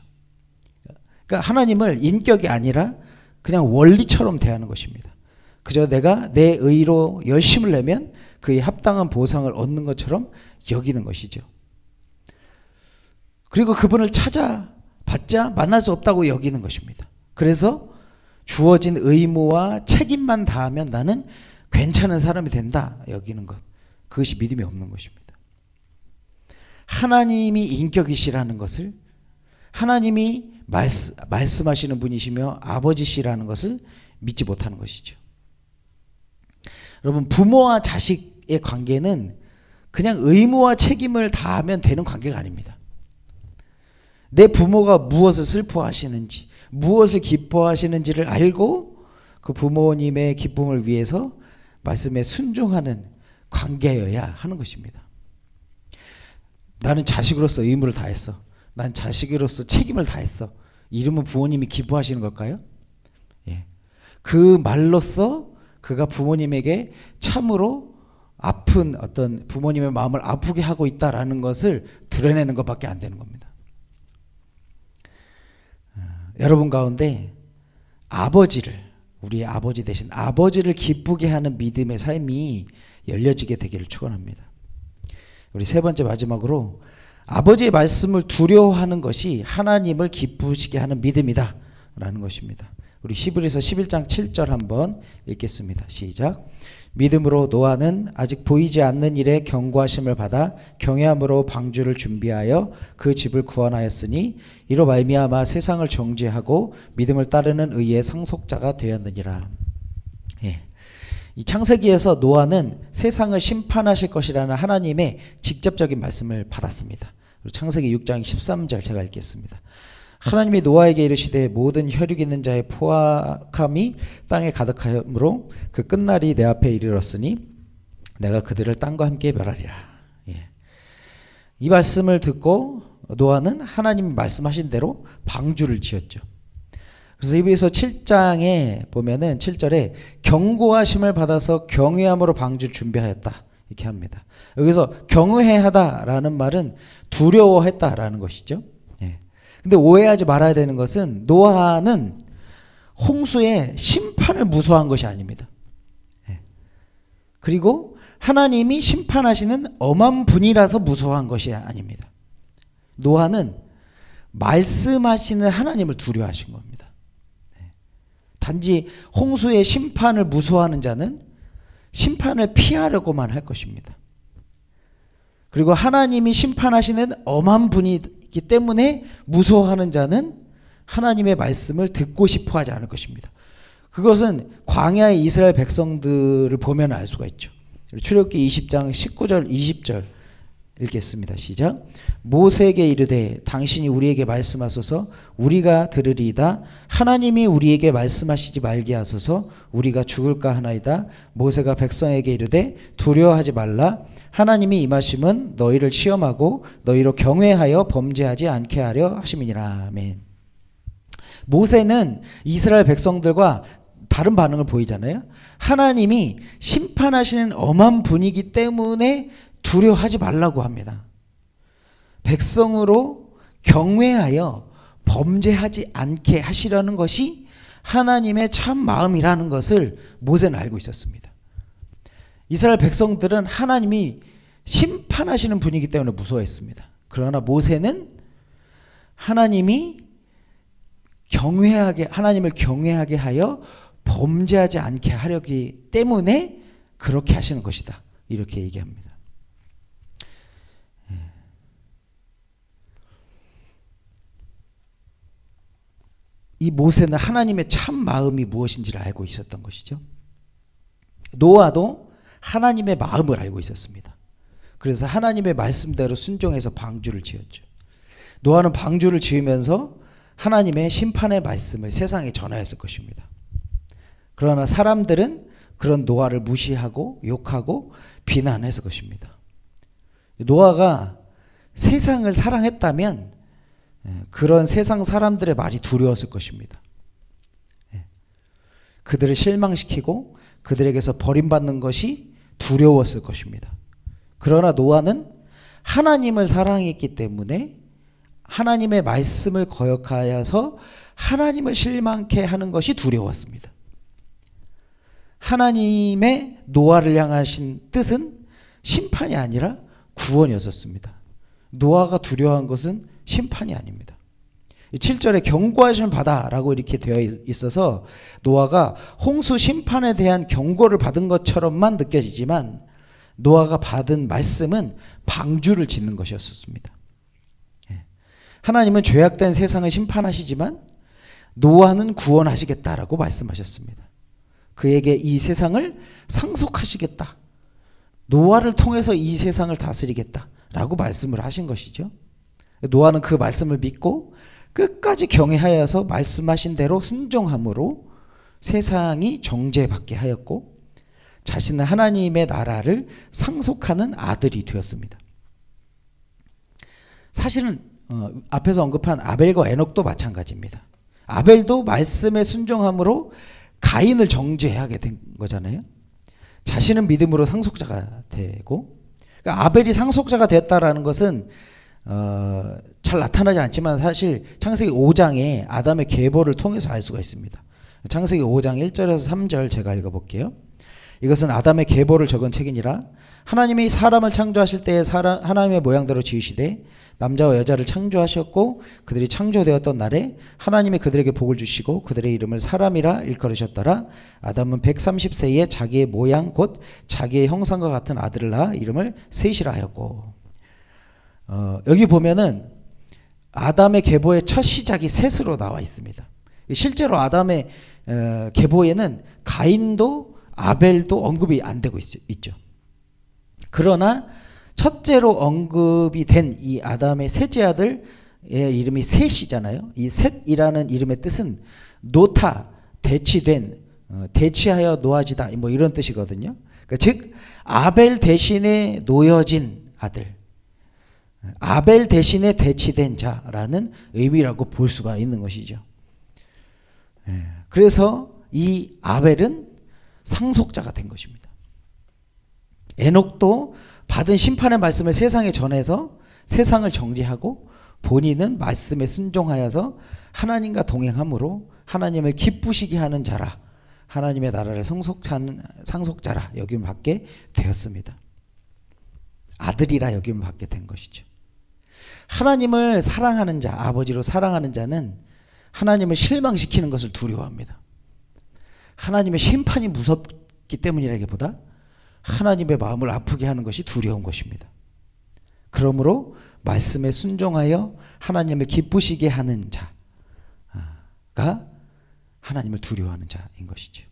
그러니까 하나님을 인격이 아니라 그냥 원리처럼 대하는 것입니다. 그저 내가 내 의로 열심을 내면 그에 합당한 보상을 얻는 것처럼 여기는 것이죠. 그리고 그분을 찾아봤자 만날 수 없다고 여기는 것입니다. 그래서 주어진 의무와 책임만 다하면 나는 괜찮은 사람이 된다 여기는 것. 그것이 믿음이 없는 것입니다. 하나님이 인격이시라는 것을, 하나님이 말씀하시는 분이시며 아버지시라는 것을 믿지 못하는 것이죠. 여러분, 부모와 자식의 관계는 그냥 의무와 책임을 다하면 되는 관계가 아닙니다. 내 부모가 무엇을 슬퍼하시는지, 무엇을 기뻐하시는지를 알고 그 부모님의 기쁨을 위해서 말씀에 순종하는 관계여야 하는 것입니다. 나는 자식으로서 의무를 다했어. 난 자식으로서 책임을 다했어. 이러면 부모님이 기뻐하시는 걸까요? 예. 그 말로써 그가 부모님에게 참으로 아픈 어떤 부모님의 마음을 아프게 하고 있다라는 것을 드러내는 것밖에 안 되는 겁니다. 여러분 가운데 아버지를, 우리의 아버지 대신 아버지를 기쁘게 하는 믿음의 삶이 열려지게 되기를 축원합니다. 우리 세 번째 마지막으로 아버지의 말씀을 두려워하는 것이 하나님을 기쁘시게 하는 믿음이다 라는 것입니다. 우리 히브리서 11장 7절 한번 읽겠습니다. 시작. 믿음으로 노아는 아직 보이지 않는 일에 경고하심을 받아 경외함으로 방주를 준비하여 그 집을 구원하였으니 이로 말미암아 세상을 정죄하고 믿음을 따르는 의의 상속자가 되었느니라. 예. 이 창세기에서 노아는 세상을 심판하실 것이라는 하나님의 직접적인 말씀을 받았습니다. 창세기 6장 13절 제가 읽겠습니다. 하나님이 노아에게 이르시되 모든 혈육 있는 자의 포악함이 땅에 가득하므로 그 끝날이 내 앞에 이르렀으니 내가 그들을 땅과 함께 멸하리라. 예. 이 말씀을 듣고 노아는 하나님이 말씀하신 대로 방주를 지었죠. 그래서 히브리서 7장에 보면은 7절에 경고하심을 받아서 경외함으로 방주 준비하였다 이렇게 합니다. 여기서 경외하다라는 말은 두려워했다라는 것이죠. 예. 근데 오해하지 말아야 되는 것은 노아는 홍수의 심판을 무서워한 것이 아닙니다. 예. 그리고 하나님이 심판하시는 엄한 분이라서 무서워한 것이 아닙니다. 노아는 말씀하시는 하나님을 두려워하신 겁니다. 예. 단지 홍수의 심판을 무서워하는 자는 심판을 피하려고만 할 것입니다. 그리고 하나님이 심판하시는 엄한 분이기 때문에 무서워하는 자는 하나님의 말씀을 듣고 싶어 하지 않을 것입니다. 그것은 광야의 이스라엘 백성들을 보면 알 수가 있죠. 출애굽기 20장 19절 20절 읽겠습니다. 시작. 모세에게 이르되 당신이 우리에게 말씀하소서 우리가 들으리이다. 하나님이 우리에게 말씀하시지 말게 하소서 우리가 죽을까 하나이다. 모세가 백성에게 이르되 두려워하지 말라. 하나님이 임하심은 너희를 시험하고 너희로 경외하여 범죄하지 않게 하려 하심이니라. 아멘. 모세는 이스라엘 백성들과 다른 반응을 보이잖아요. 하나님이 심판하시는 엄한 분이기 때문에 두려워하지 말라고 합니다. 백성으로 경외하여 범죄하지 않게 하시려는 것이 하나님의 참 마음이라는 것을 모세는 알고 있었습니다. 이스라엘 백성들은 하나님이 심판하시는 분이기 때문에 무서워했습니다. 그러나 모세는 하나님이 하나님을 경외하게 하여 범죄하지 않게 하려기 때문에 그렇게 하시는 것이다. 이렇게 얘기합니다. 이 모세는 하나님의 참 마음이 무엇인지를 알고 있었던 것이죠. 노아도 하나님의 마음을 알고 있었습니다. 그래서 하나님의 말씀대로 순종해서 방주를 지었죠. 노아는 방주를 지으면서 하나님의 심판의 말씀을 세상에 전하였을 것입니다. 그러나 사람들은 그런 노아를 무시하고 욕하고 비난했을 것입니다. 노아가 세상을 사랑했다면 그런 세상 사람들의 말이 두려웠을 것입니다. 그들을 실망시키고 그들에게서 버림받는 것이 두려웠을 것입니다. 그러나 노아는 하나님을 사랑했기 때문에 하나님의 말씀을 거역하여서 하나님을 실망케 하는 것이 두려웠습니다. 하나님의 노아를 향하신 뜻은 심판이 아니라 구원이었습니다. 노아가 두려워한 것은 심판이 아닙니다. 7절에 경고하심을 받아라고 이렇게 되어 있어서 노아가 홍수 심판에 대한 경고를 받은 것처럼만 느껴지지만 노아가 받은 말씀은 방주를 짓는 것이었습니다. 하나님은 죄악된 세상을 심판하시지만 노아는 구원하시겠다라고 말씀하셨습니다. 그에게 이 세상을 상속하시겠다. 노아를 통해서 이 세상을 다스리겠다라고 말씀을 하신 것이죠. 노아는 그 말씀을 믿고 끝까지 경외하여서 말씀하신 대로 순종함으로 세상이 정죄받게 하였고 자신은 하나님의 나라를 상속하는 아들이 되었습니다. 사실은 앞에서 언급한 아벨과 에녹도 마찬가지입니다. 아벨도 말씀에 순종함으로 가인을 정죄하게 된 거잖아요. 자신은 믿음으로 상속자가 되고, 그러니까 아벨이 상속자가 되었다라는 것은 잘 나타나지 않지만 사실 창세기 5장에 아담의 계보를 통해서 알 수가 있습니다. 창세기 5장 1절에서 3절 제가 읽어볼게요. 이것은 아담의 계보를 적은 책이니라. 하나님이 사람을 창조하실 때에 하나님의 모양대로 지으시되 남자와 여자를 창조하셨고 그들이 창조되었던 날에 하나님이 그들에게 복을 주시고 그들의 이름을 사람이라 일컬으셨더라. 아담은 130세에 자기의 모양 곧 자기의 형상과 같은 아들을 낳아 이름을 셋이라 하였고, 여기 보면은 아담의 계보의 첫 시작이 셋으로 나와 있습니다. 실제로 아담의 계보에는 가인도 아벨도 언급이 안 되고 있죠. 그러나 첫째로 언급이 된 이 아담의 셋째 아들의 이름이 셋이잖아요. 이 셋이라는 이름의 뜻은 노타, 대치된, 대치하여 놓아지다 뭐 이런 뜻이거든요. 그러니까 즉 아벨 대신에 놓여진 아들, 아벨 대신에 대치된 자라는 의미라고 볼 수가 있는 것이죠. 그래서 이 아벨은 상속자가 된 것입니다. 에녹도 받은 심판의 말씀을 세상에 전해서 세상을 정리하고 본인은 말씀에 순종하여서 하나님과 동행함으로 하나님을 기쁘시게 하는 자라, 하나님의 나라를 상속자라 여김을 받게 되었습니다. 아들이라 여김을 받게 된 것이죠. 하나님을 사랑하는 자, 아버지로 사랑하는 자는 하나님을 실망시키는 것을 두려워합니다. 하나님의 심판이 무섭기 때문이라기보다 하나님의 마음을 아프게 하는 것이 두려운 것입니다. 그러므로 말씀에 순종하여 하나님을 기쁘시게 하는 자가 하나님을 두려워하는 자인 것이죠.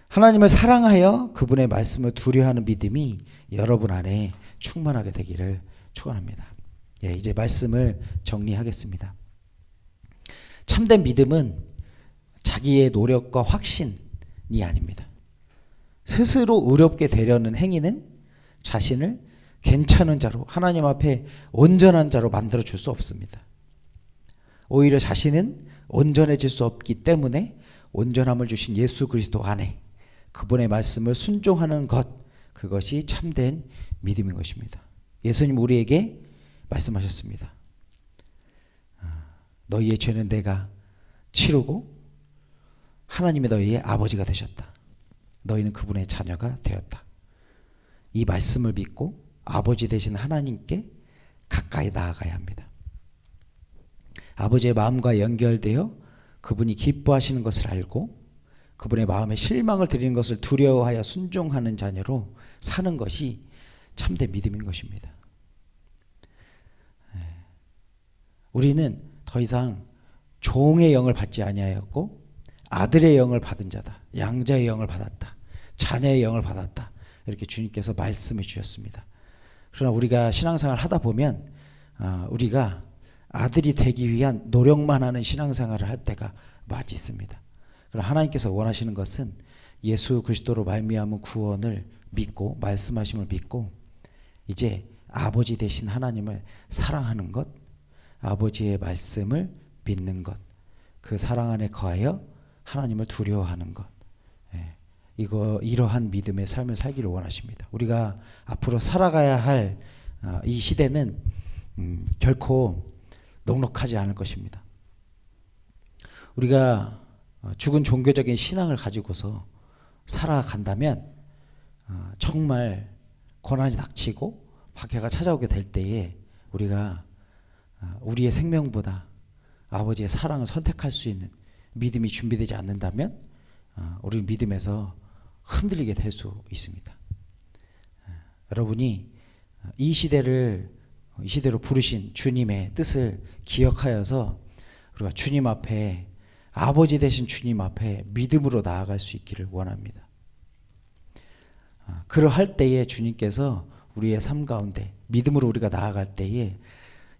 하나님을 사랑하여 그분의 말씀을 두려워하는 믿음이 여러분 안에 충만하게 되기를 축원합니다. 이제 말씀을 정리하겠습니다. 참된 믿음은 자기의 노력과 확신이 아닙니다. 스스로 의롭게 되려는 행위는 자신을 괜찮은 자로, 하나님 앞에 온전한 자로 만들어 줄 수 없습니다. 오히려 자신은 온전해질 수 없기 때문에 온전함을 주신 예수 그리스도 안에 그분의 말씀을 순종하는 것, 그것이 참된 믿음인 것입니다. 예수님 우리에게 말씀하셨습니다. 너희의 죄는 내가 치르고 하나님이 너희의 아버지가 되셨다. 너희는 그분의 자녀가 되었다. 이 말씀을 믿고 아버지 되신 하나님께 가까이 나아가야 합니다. 아버지의 마음과 연결되어 그분이 기뻐하시는 것을 알고 그분의 마음에 실망을 드리는 것을 두려워하여 순종하는 자녀로 사는 것이 참된 믿음인 것입니다. 우리는 더 이상 종의 영을 받지 아니하였고 아들의 영을 받은 자다. 양자의 영을 받았다. 자녀의 영을 받았다. 이렇게 주님께서 말씀해 주셨습니다. 그러나 우리가 신앙생활을 하다 보면 우리가 아들이 되기 위한 노력만 하는 신앙생활을 할 때가 많이 있습니다. 그러나 하나님께서 원하시는 것은 예수 그리스도로 말미암은 구원을 믿고 말씀하심을 믿고 이제 아버지 되신 하나님을 사랑하는 것, 아버지의 말씀을 믿는 것, 그 사랑 안에 거하여 하나님을 두려워하는 것, 이러한 믿음의 삶을 살기를 원하십니다. 우리가 앞으로 살아가야 할 이 시대는 결코 넉넉하지 않을 것입니다. 우리가 죽은 종교적인 신앙을 가지고서 살아간다면 정말 고난이 닥치고 박해가 찾아오게 될 때에 우리가 우리의 생명보다 아버지의 사랑을 선택할 수 있는 믿음이 준비되지 않는다면 우리 믿음에서 흔들리게 될 수 있습니다. 여러분이 이 시대로 부르신 주님의 뜻을 기억하여서 우리가 주님 앞에 아버지 되신 주님 앞에 믿음으로 나아갈 수 있기를 원합니다. 그러할 때에 주님께서 우리의 삶 가운데 믿음으로 우리가 나아갈 때에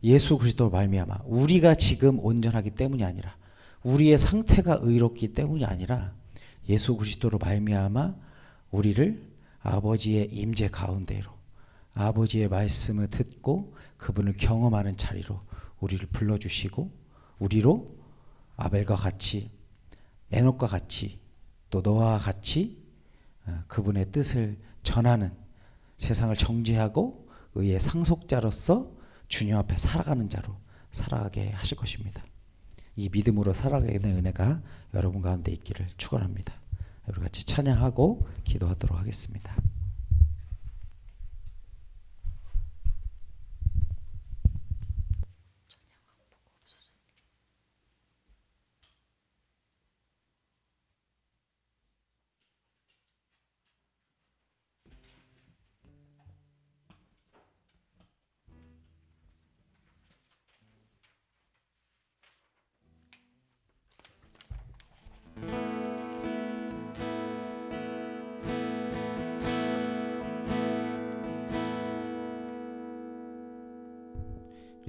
예수 그리스도로 말미암아 우리가 지금 온전하기 때문이 아니라 우리의 상태가 의롭기 때문이 아니라 예수 그리스도로 말미암아 우리를 아버지의 임재 가운데로 아버지의 말씀을 듣고 그분을 경험하는 자리로 우리를 불러주시고 우리로 아벨과 같이 에녹과 같이 또 노아와 같이 그분의 뜻을 전하는 세상을 정죄하고 의의 상속자로서 주님 앞에 살아가는 자로 살아가게 하실 것입니다. 이 믿음으로 살아가게 되는 은혜가 여러분 가운데 있기를 축원합니다. 우리 같이 찬양하고 기도하도록 하겠습니다.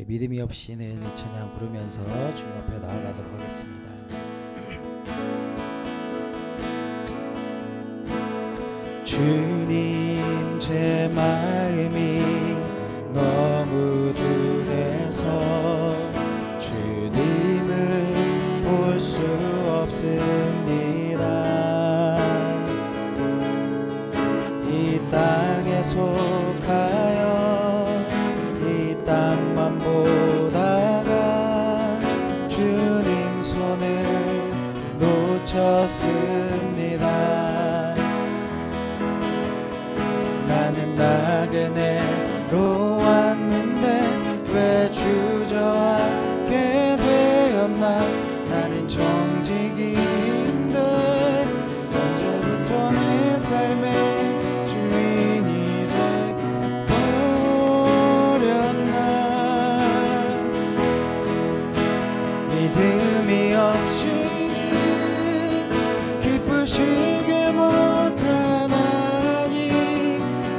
믿음이 없이는 이 찬양 부르면서 주님 앞에 나아가도록 하겠습니다. 주님 제 마음이 너무 둔해서 주님을 볼 보다가 주님 손을 놓쳤습니다. 나는 나그네로 왔는데 왜 주저하게 되었나. 나는 정직인데 언제부터 내 삶의 주인이 되어버렸나. 믿음이 없이는 기쁘시게 못하나니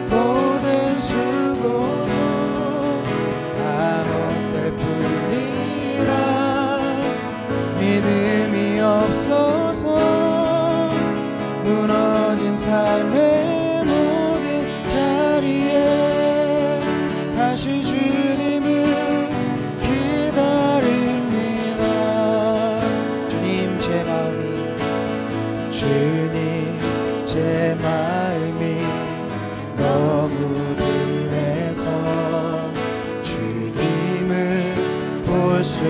고된 수고도 다 헛될 뿐이라. 믿음이 없어서 무너진 삶의 모든 자리에 다시 주님을 기다립니다. 주님 제 마음이 너무 둔해서 주님을 볼 수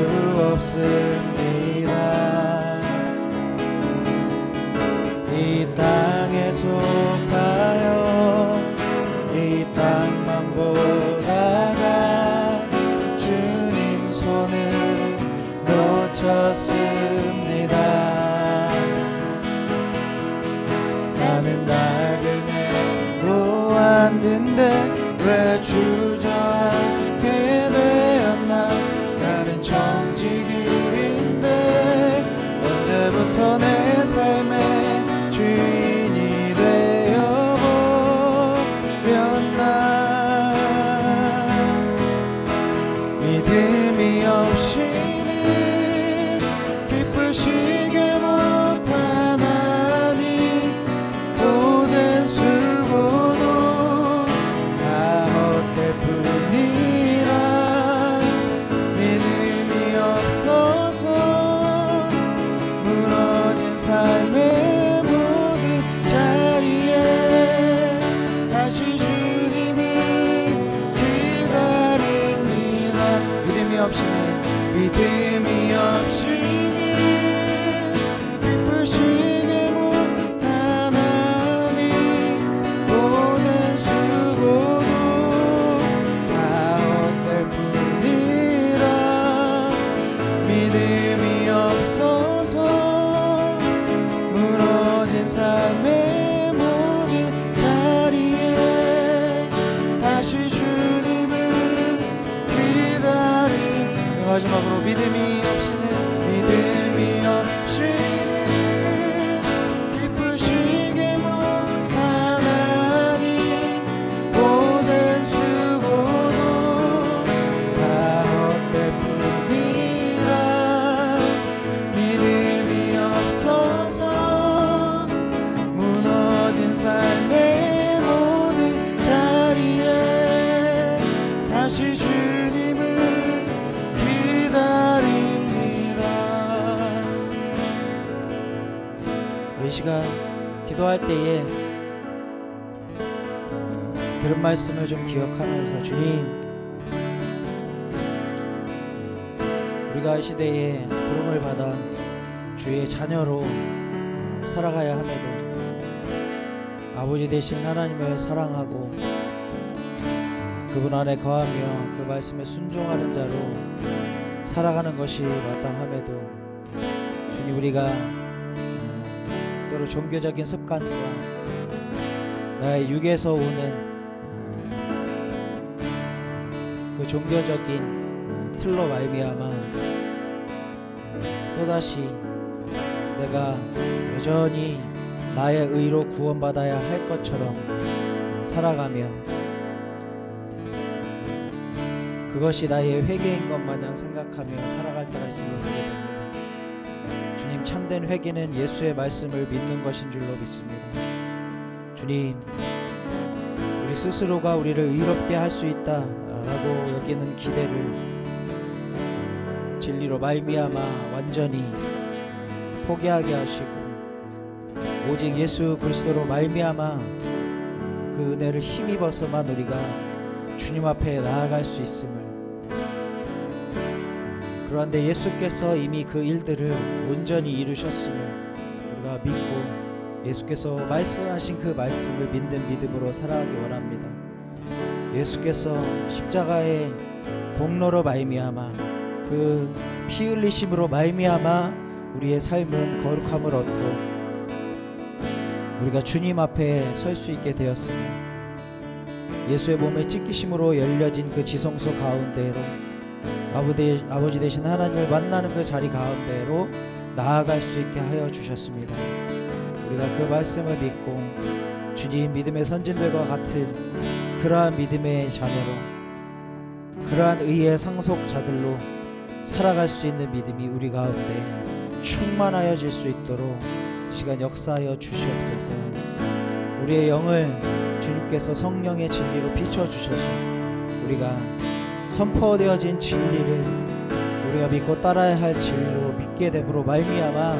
없습니다. 이 땅에 속하여 이 땅만 보다가 주님 손을 놓쳤습니다. 나는 나그네로 왔는데 왜 주저하게 되었나. 나는 정직인데 언제부터 내 삶의 주인이 되어버렸나. 믿음이 없이는 기쁘시게 못하나니 고된 수고도 다 헛될 뿐이라. 믿음이 없어서 무너진 삶의 모든 자리에 다시 주님을 기다립니다. 믿음이 없이는 기쁘시게 못하나니 모든 수고도 다 헛될 뿐이라. 믿음이 없어서 무너진 삶의 모든 자리에 다시 주님을 기다림. 마지막으로 믿음이 없이는 기쁘시게 못하나니 모든 수고도 다 헛될 뿐이라. 믿음이 없어서 무너진 삶의 모든 자리에 다시 주님을 기다립니다. 우리 이 시간 기도할 때에 들은 말씀을 좀 기억하면서 주님, 우리가 이 시대에 부름을 받아 주의 자녀로 살아가야 함에도 아버지 되신 하나님을 사랑하고 그분 안에 거하며 그 말씀에 순종하는 자로 살아가는 것이 마땅함에도 주님, 우리가 때로 종교적인 습관과 나의 육에서 오는 그 종교적인 틀로 말미암아 또다시 내가 여전히 나의 의로 구원받아야 할 것처럼 살아가며 그것이 나의 회개인 것 마냥 생각하며 살아갈 때가 있음을 보게 됩니다. 주님, 참된 회개는 예수의 말씀을 믿는 것인 줄로 믿습니다. 주님, 우리 스스로가 우리를 의롭게 할 수 있다라고 여기는 기대를 진리로 말미암아 완전히 포기하게 하시고 오직 예수 그리스도로 말미암아 그 은혜를 힘입어서만 우리가 주님 앞에 나아갈 수 있음을 그런데 예수께서 이미 그 일들을 온전히 이루셨음을 우리가 믿고 예수께서 말씀하신 그 말씀을 믿는 믿음으로 살아가기 원합니다. 예수께서 십자가의 공로로 말미암아 그 피 흘리심으로 말미암아 우리의 삶은 거룩함을 얻고 우리가 주님 앞에 설 수 있게 되었으며 예수의 몸에 찢기심으로 열려진 그 지성소 가운데로 아버지 되신 하나님을 만나는 그 자리 가운데로 나아갈 수 있게 하여 주셨습니다. 우리가 그 말씀을 믿고 주님 믿음의 선진들과 같은 그러한 믿음의 자녀로 그러한 의의 상속자들로 살아갈 수 있는 믿음이 우리 가운데 충만하여질 수 있도록 시간 역사하여 주시옵소서. 우리의 영을 주님께서 성령의 진리로 비춰주셔서 우리가 선포되어진 진리를 우리가 믿고 따라야 할 진리로 믿게 됨으로 말미암아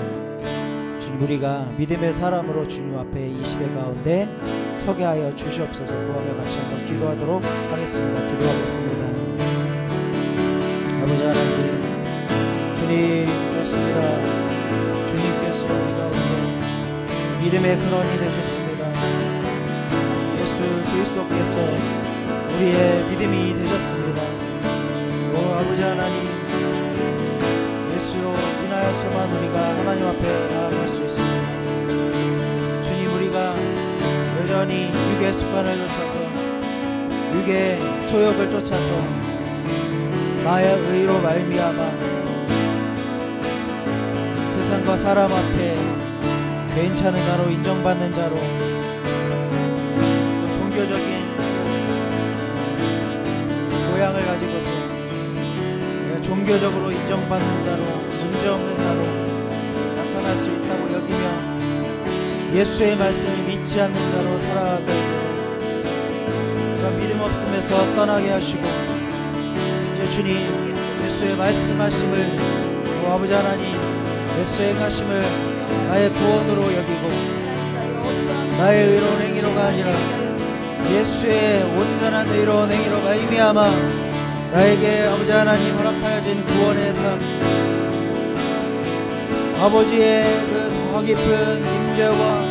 주님 우리가 믿음의 사람으로 주님 앞에 이 시대 가운데 서게 하여 주시옵소서. 구하며 같이 한번 기도하도록 하겠습니다. 기도하겠습니다. 아버지 하나님, 주님 그렇습니다. 주님께서 우리 가운데 믿음의 근원이 되셨습니다. 예수 그리스도께서 우리의 믿음이 되셨습니다. 오 아버지 하나님, 예수로 인하여서만 우리가 하나님 앞에 나아갈 수 있습니다. 주님 우리가 여전히 육의 습관을 쫓아서 육의 소욕을 쫓아서 나의 의로 말미암아 세상과 사람 앞에 괜찮은 자로 인정받는 자로 종교적인 모양을 가지고서 종교적으로 인정받는 자로 문제없는 자로 나타날 수 있다고 여기며 예수의 말씀을 믿지 않는 자로 살아가게 그런 믿음 없음에서 떠나게 하시고 이제 주님 예수의 말씀하심을 아버지 하나님 예수의 행하심을 나의 구원으로 여기고 나의 의로운 행위로가 아니라 예수의 온전한 의로운 행위로 말미암아 나에게 아버지 하나님 허락하여진 구원의 삶 아버지의 그 더 깊은 임재와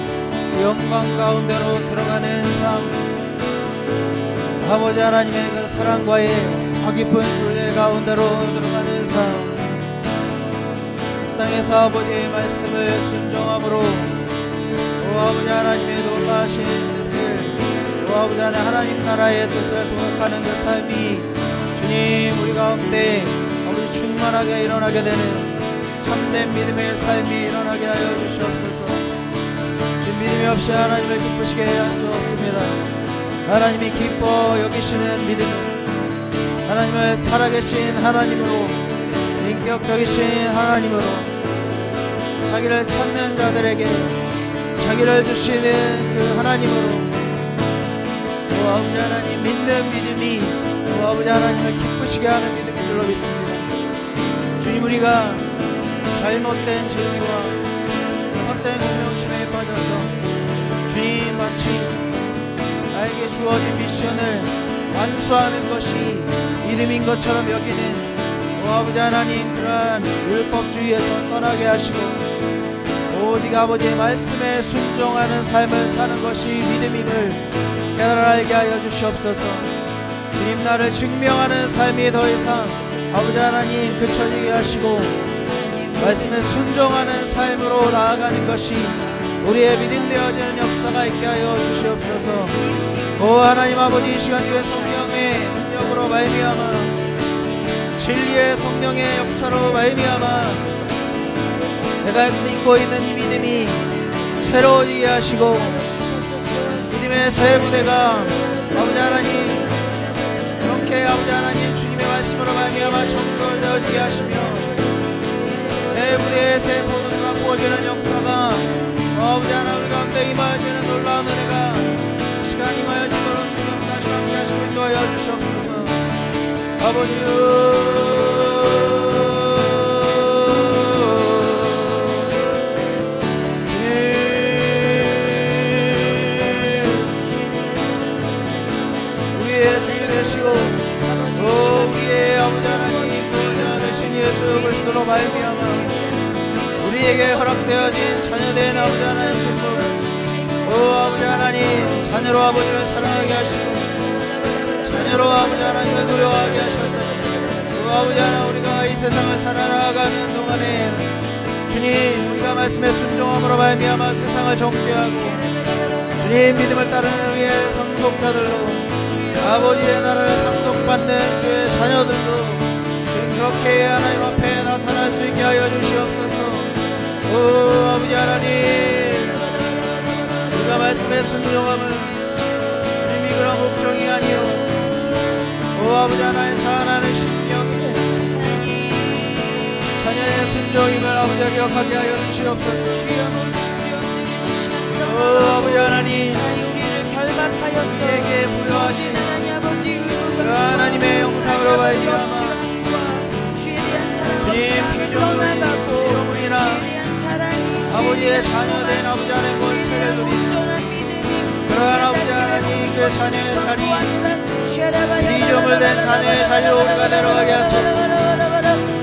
영광 가운데로 들어가는 삶 아버지 하나님의 그 사랑과의 더 깊은 교제 가운데로 들어가는 삶 땅에서 아버지의 말씀을 순종함으로 오 아버지 하나님의 놀라신 뜻을 오 아버지 하나님 나라의 뜻을 도약하는 그 삶이 주님 우리 가운데 아버지 충만하게 일어나게 되는 참된 믿음의 삶이 일어나게 하여 주시옵소서. 주님 믿음이 없이 하나님을 기쁘시게 할 수 없습니다. 하나님이 기뻐 여기시는 믿음은 하나님을 살아계신 하나님으로 인격적이신 하나님으로 자기를 찾는 자들에게 자기를 주시는 그 하나님으로 오 아버지 하나님 믿는 믿음이 오 아버지 하나님을 기쁘시게 하는 믿음인 줄로 믿습니다. 주님 우리가 잘못된 진리와 헛된 운명심에 빠져서 주님 마치 나에게 주어진 미션을 완수하는 것이 믿음인 것처럼 여기는 오 아버지 하나님 그러한 율법주의에서 떠나게 하시고 오직 아버지의 말씀에 순종하는 삶을 사는 것이 믿음임을 깨달아 알게 하여 주시옵소서. 주님 나를 증명하는 삶이 더 이상 아버지 하나님 그쳐지게 하시고 말씀에 순종하는 삶으로 나아가는 것이 우리의 믿음 되어지는 역사가 있게 하여 주시옵소서. 오 하나님 아버지 이 시간 주의 성령의 능력으로 말미암아 진리의 성령의 역사로 말미암아 내가 믿고 있는 이 믿음이 새로워지게 하시고 믿음의 새 부대가 아버지 하나님 이렇게 아버지 하나님 주님의 말씀으로 말미암아 정결되어지게 하시며 새 부대의 새 포도주가 부어지는 역사가 아버지 하나님 가운데 임하여지는 놀라운 은혜가 시간 임하여지도록 주님 역사하시고 함께 하시고 인도하여 주시옵소서. 아버지요 우리의 주인 되시고 또 우리의 아버지 하나님 구원자 되신 예수 예수 그리스도로 말미암아 우리에게 허락되어진 자녀된 아버지 하나님 오 아버지 하나님 자녀로 아버지를 사랑하게 하시고 자녀로 아버지 하나님을 두려워하게 하셔서 오 아버지 하나님 우리가 이 세상을 살아가는 동안에 주님 우리가 말씀에 순종함으로 말미암아 세상을 정죄하고 주님 믿음을 따르는 우리의 상속자들로 아버지의 나라를 상속받는 주의 자녀들로 주님 그렇게 하나님 앞에 나타날 수 있게 하여 주시옵소서. 오 아버지 하나님 우리가 말씀에 순종함은 주님이 그런 목적이 아니요 오 아버지 하나님 자라나는 심령이네 자녀의 순종임을 아버지가 기억하게 하여 주시옵소서. 오 아버지 하나님 우리에게 부여하신 그 하나님의 영상으로 말미암아 주님 피조물이나 아버지의 자녀된 아버지 하나님 권세를 누리는 그러한 아버지 하나님 그 자녀의 자리 피조물된 자녀의 자리로 우리가 내려가게 하소서.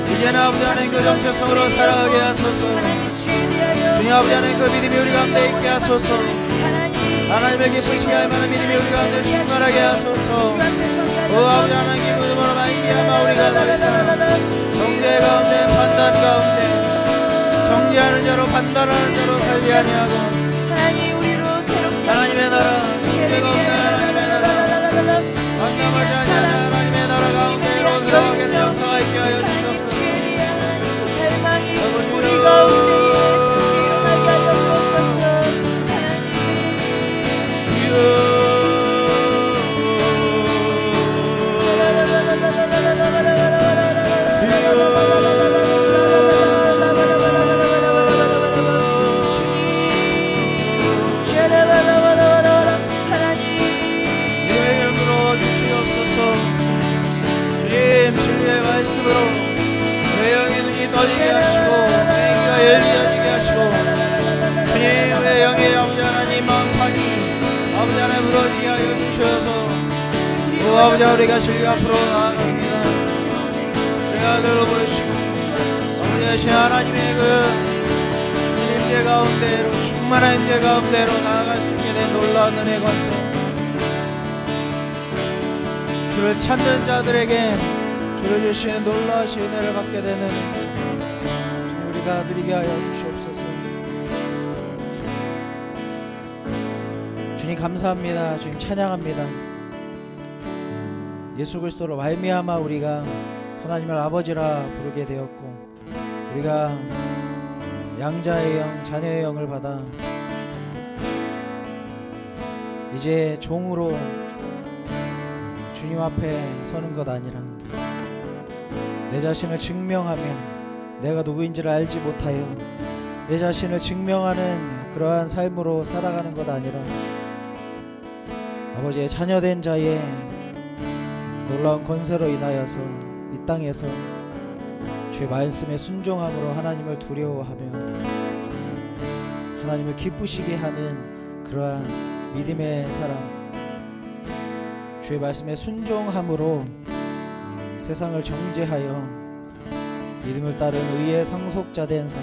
이제는 아버지 하나님 그 정체성으로 살아가게 하소서. 주님 아버지 하나님 그 믿음이 우리 가운데 있게 하소서. 하나님을 기쁘시게 할 만한 믿음이 우리 가운데 충만하게 하소서. 오 아버지 하나님 기쁨으로 말미암아 우리가 더 이상 정죄 가운데 판단 가운데 정죄하는 자로 판단하는 자로 살지 아니하고 하나님의 나라 정죄 가운데 하나님의 나라 반감하지 아니하는 하나님의 나라 가운데로 들어가게 역사가 있게 하여 주시옵소서. 우리 가운데 새롭게 일어나게 하여 주옵소서. 아버지 우리가 주님 앞으로 나아갑니다. 우리 아들로 부르시고 아버지 하신 하나님의 그 임재 가운데로 충만한 임재 가운데로 나아갈 수 있게 된 놀라운 은혜 권세 주를 찾는 자들에게 주를 주시는 놀라우신 은혜를 받게 되는 주님 우리가 누리게 하여 주시옵소서. 주님 감사합니다. 주님 찬양합니다. 예수 그리스도로 말미암아 우리가 하나님을 아버지라 부르게 되었고 우리가 양자의 영 자녀의 영을 받아 이제 종으로 주님 앞에 서는 것 아니라 내 자신을 증명하며 내가 누구인지를 알지 못하여 내 자신을 증명하는 그러한 삶으로 살아가는 것 아니라 아버지의 자녀된 자의 놀라운 권세로 인하여서 이 땅에서 주의 말씀에 순종함으로 하나님을 두려워하며 하나님을 기쁘시게 하는 그러한 믿음의 사람 주의 말씀에 순종함으로 세상을 정죄하여 믿음을 따른 의의 상속자 된 삶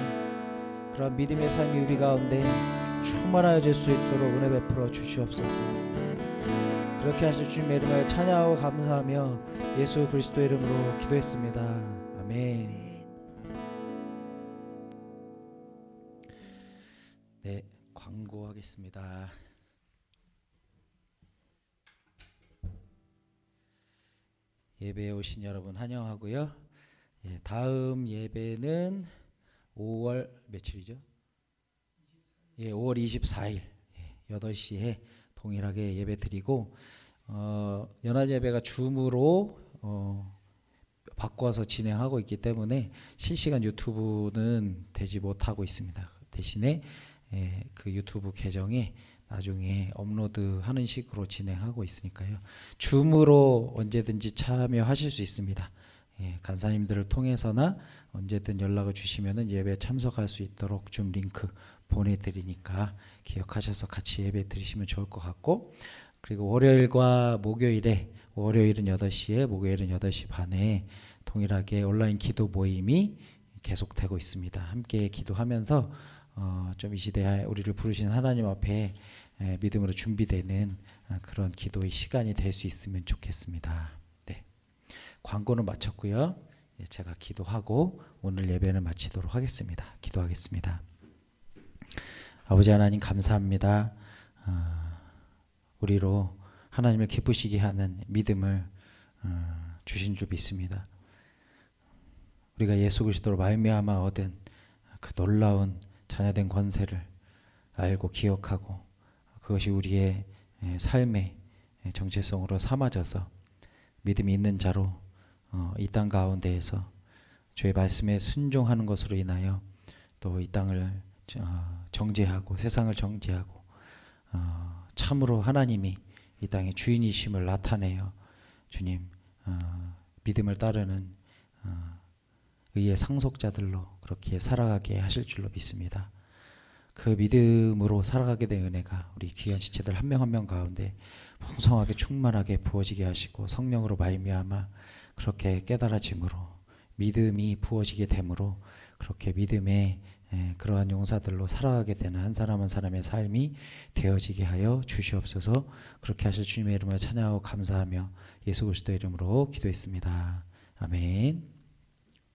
그러한 믿음의 삶이 우리 가운데 충만하여질 수 있도록 은혜 베풀어 주시옵소서. 그렇게 하실 주님의 이름을 찬양하고 감사하며 예수 그리스도의 이름으로 기도했습니다. 아멘. 네, 광고하겠습니다. 예배에 오신 여러분 환영하고요. 예, 다음 예배는 5월 며칠이죠? 예, 5월 24일 8시에 동일하게 예배 드리고 연합 예배가 줌으로 바꿔서 진행하고 있기 때문에 실시간 유튜브는 되지 못하고 있습니다. 대신에 그 유튜브 계정에 나중에 업로드하는 식으로 진행하고 있으니까요. 줌으로 언제든지 참여하실 수 있습니다. 간사님들을 통해서나 언제든 연락을 주시면 예배에 참석할 수 있도록 줌 링크 보내드리니까 기억하셔서 같이 예배 드리시면 좋을 것 같고, 그리고 월요일과 목요일에 월요일은 8시에 목요일은 8시 반에 동일하게 온라인 기도 모임이 계속되고 있습니다. 함께 기도하면서 좀 이 시대에 우리를 부르신 하나님 앞에 믿음으로 준비되는 그런 기도의 시간이 될 수 있으면 좋겠습니다. 네. 광고는 마쳤고요. 제가 기도하고 오늘 예배는 마치도록 하겠습니다. 기도하겠습니다. 아버지 하나님 감사합니다. 우리로 하나님을 기쁘시게 하는 믿음을 주신 줄 믿습니다. 우리가 예수 그리스도로 말미암아 얻은 그 놀라운 자녀된 권세를 알고 기억하고 그것이 우리의 삶의 정체성으로 삼아져서 믿음이 있는 자로 이 땅 가운데에서 주의 말씀에 순종하는 것으로 인하여 또 이 땅을 정죄하고 세상을 정죄하고 참으로 하나님이 이 땅의 주인이심을 나타내어 주님 믿음을 따르는 의의 상속자들로 그렇게 살아가게 하실 줄로 믿습니다. 그 믿음으로 살아가게 된 은혜가 우리 귀한 지체들 한 명 한 명 가운데 풍성하게 충만하게 부어지게 하시고 성령으로 말미암아 그렇게 깨달아짐으로 믿음이 부어지게 되므로 그렇게 믿음의 그러한 용사들로 살아가게 되는 한 사람 한 사람의 삶이 되어지게 하여 주시옵소서. 그렇게 하실 주님의 이름을 찬양하고 감사하며 예수 그리스도의 이름으로 기도했습니다. 아멘.